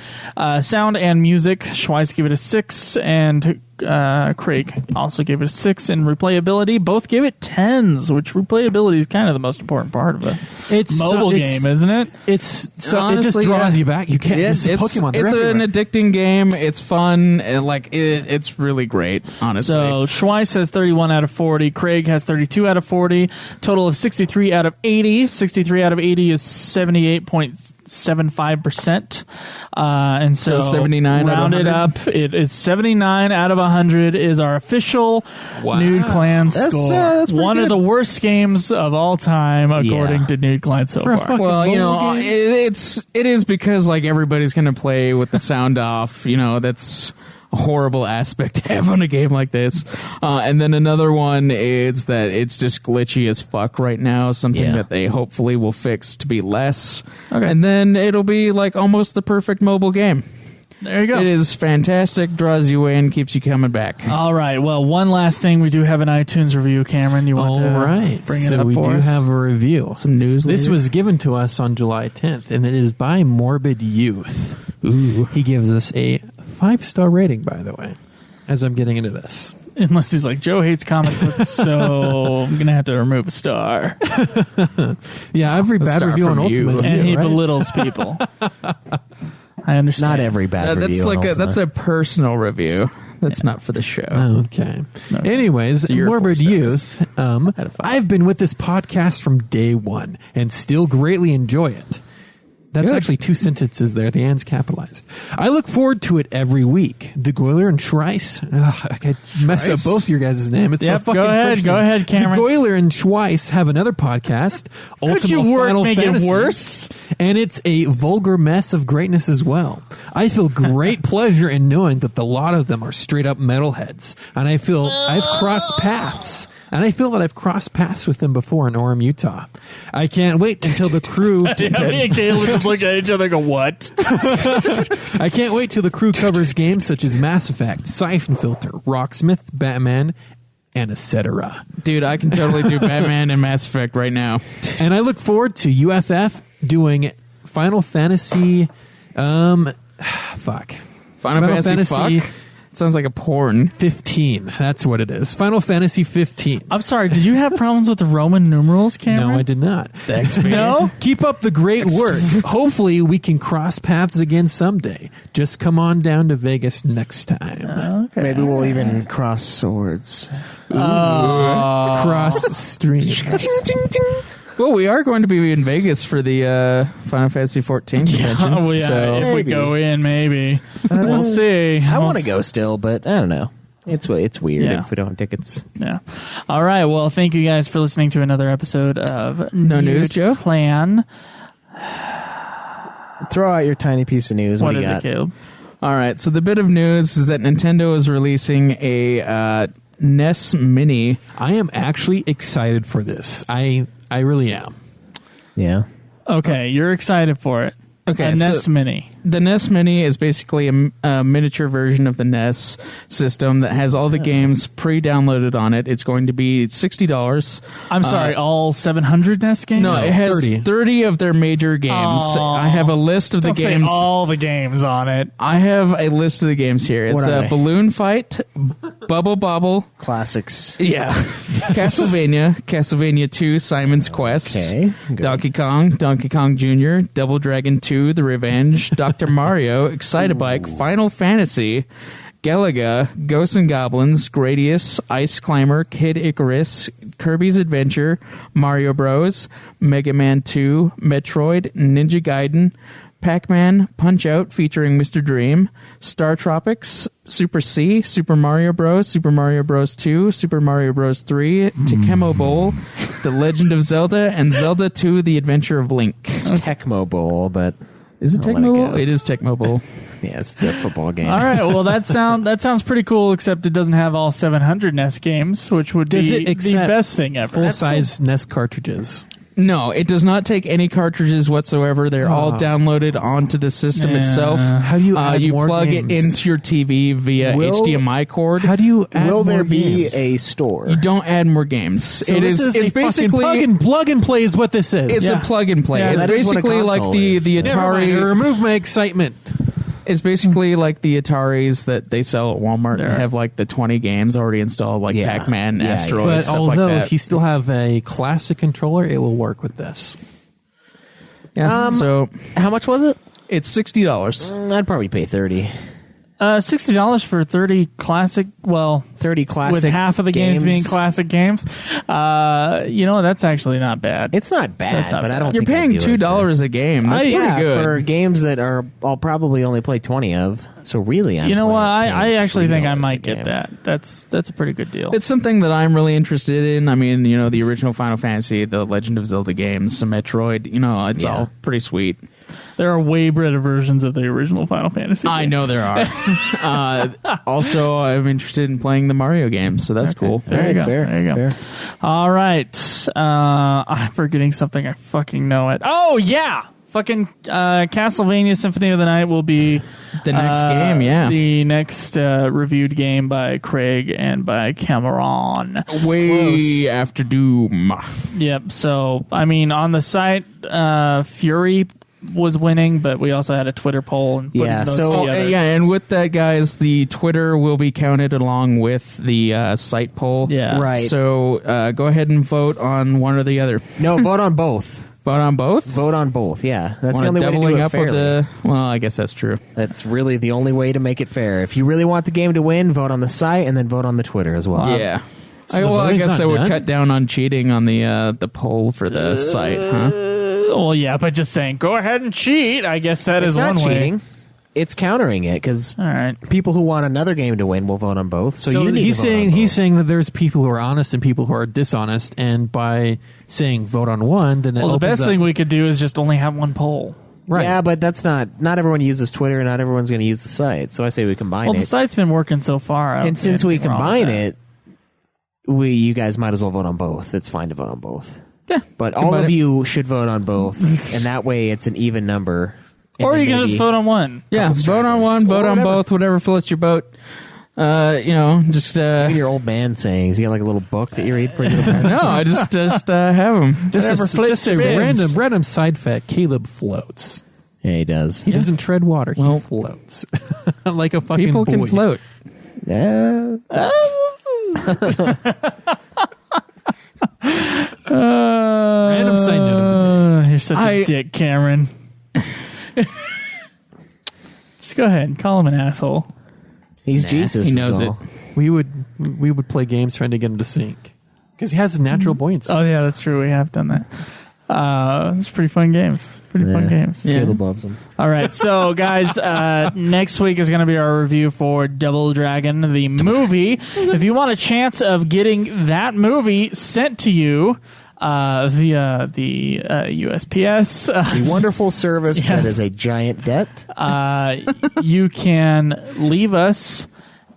Sound and music, Schweiss gave it a 6, and Craig also gave it a 6. And replayability, both gave it 10s, which replayability is kind of the most important part of a mobile game, isn't it? It's so Honestly, it just draws yeah. you back. You can't miss It's Pokemon. They're an everywhere. addicting game. It's fun. And it's really great, honestly. So Schweiss has 31 out of 40. Craig has 32 out of 40. Total of 63 out of 80. 63 out of 80 is 78.75%. And so 79 out of rounded 100? up, it is 79 out of 100 is our official Nude Clan score. That's pretty One of good. the worst games of all time, according Yeah. to Nude Clan so a far. fucking Well, you know, mobile game? it is because like everybody's going to play with the sound off. You know, that's a horrible aspect to have on a game like this. And then another one is that it's just glitchy as fuck right now. Something Yeah. that they hopefully will fix to be less. Okay. And then it'll be like almost the perfect mobile game. There you go. It is fantastic, draws you in, keeps you coming back. All right. Well, one last thing. We do have an iTunes review. Cameron, you want All to right. bring it so up we for do us? have a review. Some news. This later. was given to us on July 10th, and it is by Morbid Youth. Ooh. He gives us a 5-star rating, by the way, as I'm getting into this. Unless he's like, Joe hates comic books, so I'm going to have to remove a star. Yeah, every bad star review on from you. Ultimate is And you, he right? belittles people. I understand. Not every bad That's review. like on that's Ultimate. a personal review. That's not for the show. Okay. Anyways, you're Morbid 4 stars. Youth, Out of 5. I've been with this podcast from day one and still greatly enjoy it. That's Good. actually 2 sentences there. The and's capitalized. I look forward to it every week. DeGoyler and Schweiss. I messed up both your guys' name. It's Yep, the fucking go ahead, French go name. ahead, Cameron. DeGoyler and Schweiss have another podcast. Could you make it worse? And it's a vulgar mess of greatness as well. I feel great pleasure in knowing that the lot of them are straight up metalheads. And I feel I've crossed paths. And I feel that I've crossed paths with them before in Orem, Utah. I can't wait until the crew... Me and Caleb just look at each other and go, what? I can't wait till the crew covers games such as Mass Effect, Siphon Filter, Rocksmith, Batman, and etc. Dude, I can totally do Batman and Mass Effect right now. And I look forward to UFF doing Final Fantasy... Final Fantasy Fuck? Sounds like a porn. 15. That's what it is. Final Fantasy 15. I'm sorry, did you have problems with the Roman numerals, Cameron? No, I did not. Thanks, No? Keep up the great work. Hopefully we can cross paths again someday. Just come on down to Vegas next time. Okay. Maybe we'll even cross swords. Cross streams. Well, we are going to be in Vegas for the Final Fantasy 14 convention. Oh, yeah, so if we Maybe. go in, maybe. We'll see. I want to go still, but I don't know. It's weird Yeah. if we don't have tickets. Yeah. All right. Well, thank you guys for listening to another episode of No News, Joe? Clan. Throw out your tiny piece of news. What, What do is you it, got? Caleb? all right. So the bit of news is that Nintendo is releasing a NES Mini. I am actually excited for this. I really am. Yeah. Okay, you're excited for it. Okay, a NES Mini. The NES Mini is basically a miniature version of the NES system that has all the games pre-downloaded on it. It's going to be $60. I'm sorry, all 700 NES games? No, it has 30 of their major games. Oh. I have a list of the Don't say games. all the games on it. I have a list of the games here. It's What are they? Balloon Fight, Bubble Bobble, Classics. yeah, Castlevania 2, Simon's Quest, Okay, good. Donkey Kong Jr., Double Dragon 2, The Revenge, Dr. Mario, Excitebike, Final Fantasy, Galaga, Ghosts and Goblins, Gradius, Ice Climber, Kid Icarus, Kirby's Adventure, Mario Bros, Mega Man 2, Metroid, Ninja Gaiden, Pac-Man, Punch-Out featuring Mr. Dream, Star Tropics, Super C, Super Mario Bros, Super Mario Bros 2, Super Mario Bros 3, Tecmo Bowl, The Legend of Zelda, and Zelda 2, The Adventure of Link. It's Tecmo Bowl, but Is it I'll let Tecmo it Bowl? go. It is Tecmo Bowl. yeah, it's a football game. All right, well that sounds pretty cool, except it doesn't have all 700 NES games, which would Does be it the accept best thing ever. full-size NES cartridges? No, it does not take any cartridges whatsoever. They're all downloaded onto the system Yeah. itself. How do you add you more plug games? it into your TV via Will- HDMI cord. How do you add Will there more be games? a store? You don't add more games. So it this is a it's fucking basically plug and play is what this is. it's Yeah. a plug and play. Yeah, it's that is what a basically like console the is. the Never mind, Atari. remove my excitement. It's basically like the Ataris that they sell at Walmart. There. They have like the 20 games already installed, like Yeah. Pac-Man, Yeah, Asteroid, But stuff although like that. if you still have a classic controller, it will work with this. yeah. So How much was it? it's $60. I'd probably pay 30. $60 for 30 classic, well, 30 classic with half of the games being classic games. That's actually not bad. It's not bad, That's not but I bad. don't You're think I'd paying do it for- $2 a game. That's pretty yeah, good. for games that I'll probably only play 20 of. So really, I'm You know what? I paying actually think I $3 might a get game. that. That's a pretty good deal. It's something that I'm really interested in. I mean, the original Final Fantasy, the Legend of Zelda games, some Metroid, it's Yeah. all pretty sweet. There are way better versions of the original Final Fantasy. I know there are. Also, I'm interested in playing the Mario games, so that's cool. There you go. Fair, There you go. fair. All right. I'm forgetting something. I fucking know it. Oh, yeah. Fucking Castlevania Symphony of the Night will be The next game, yeah. the next reviewed game by Craig and by Cameron. Way after Doom. Yep. So, I mean, on the site, Fury was winning, but we also had a Twitter poll and putting Yeah, those so- together. Yeah, and with that, guys, the Twitter will be counted along with the site poll. Yeah. Right. So go ahead and vote on one or the other. No, vote on both. Vote on both? Vote on both. Yeah, that's Want the only way to doubling do it up fairly. of the. Well, I guess that's true. That's really the only way to make it fair. If you really want the game to win, vote on the site and then vote on the Twitter as well. Yeah. So the I voting's guess not I would done? cut down on cheating on the poll for the site, huh? Well, yeah, but just saying, go ahead and cheat. I guess that It's is not one cheating. way. It's countering it because All right. people who want another game to win will vote on both. So, you need he's to vote saying on both. he's saying that there's people who are honest and people who are dishonest, and by saying vote on one, then it Well, the opens best up- thing we could do is just only have one poll. right. Yeah, but that's not everyone uses Twitter. Not everyone's going to use the site. So I say we combine Well, the it. site's been working so far. I don't And see since we anything wrong with combine that. it, you guys might as well vote on both. It's fine to vote on both. Yeah. But all Combine of it. you should vote on both, and that way it's an even number. And Or then you can just maybe- vote on one. Yeah, Couple vote on stragglers. one, vote Or on whatever. both, whatever floats your boat. Just Look at your old man sayings. You got like a little book that you read for your no, I just have them. Just Whatever a, flips just a your random bids. random side fact: Caleb floats. Yeah, he does. He doesn't tread water. He Well- floats like a fucking People can buoy. float. Yeah. Random side note of the You're such a dick, Cameron. Just go ahead and call him an asshole. He's Jesus. he is knows all. We would play games trying to get him to sink because he has a natural buoyancy. Oh yeah, that's true. We have done that. It's pretty fun games. Pretty fun games. Yeah. Caleb loves him. All right, so guys, next week is going to be our review for Double Dragon, the movie. If you want a chance of getting that movie sent to you via the USPS, The wonderful service Yeah. that is a giant debt. you can leave us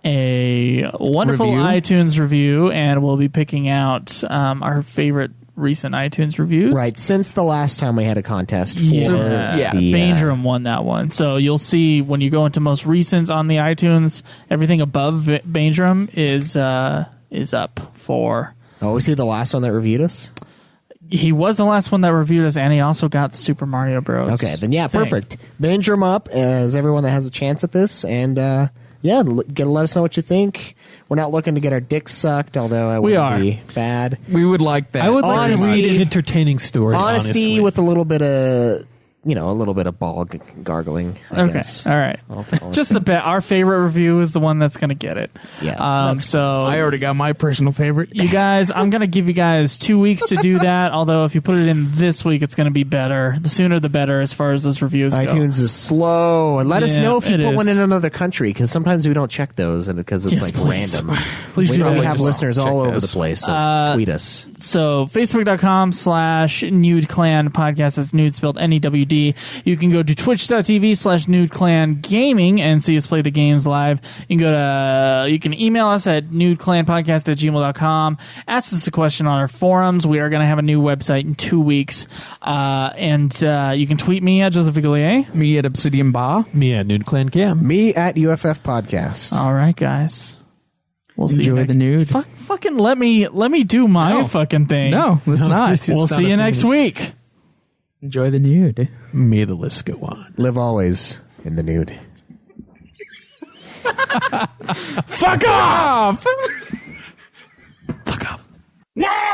a wonderful Review. iTunes review, and we'll be picking out our favorite recent iTunes reviews. Right, since the last time we had a contest for Yeah, the, Bainjram won that one. So you'll see when you go into most recents on the iTunes, everything above Bainjram is up for. Oh, was he the last one that reviewed us? He was the last one that reviewed us, and he also got the Super Mario Bros. Okay, then yeah, thing. perfect. Bainjram up as everyone that has a chance at this, and let us know what you think. We're not looking to get our dicks sucked, although I would be bad. We would like that. I would like to Honesty- read an entertaining story. Honesty honestly. with a little bit of ball gargling. I Okay, guess. all right. I'll- Just our favorite review is the one that's going to get it. Yeah, So I already got my personal favorite. you guys, I'm going to give you guys 2 weeks to do that. Although if you put it in this week, it's going to be better. The sooner the better as far as those reviews go. iTunes is slow, and let us Yeah, know if you it put one is. in another country, because sometimes we don't check those, and because it's Yes, like please. random. Please we do probably that have as well. listeners all over this. the place. So tweet us. So Facebook.com/Nude Clan Podcast. That's nude spelled NEWD. You can go to Twitch.tv/Nude Clan Gaming and see us play the games live. You can email us at nudeclanpodcast@gmail.com. Ask us a question on our forums. We are going to have a new website in 2 weeks. And you can tweet me at Joseph Vigalier. Me at Obsidian Ba. Me at Nude Clan Cam. Me at UFF Podcast. All right, guys. We'll see you Enjoy next the nude. Fucking let me do my No. fucking thing. No, it's not. it's We'll not see a you thing. next week. Enjoy the nude. May the list go on. Live always in the nude. Fuck off! Yeah!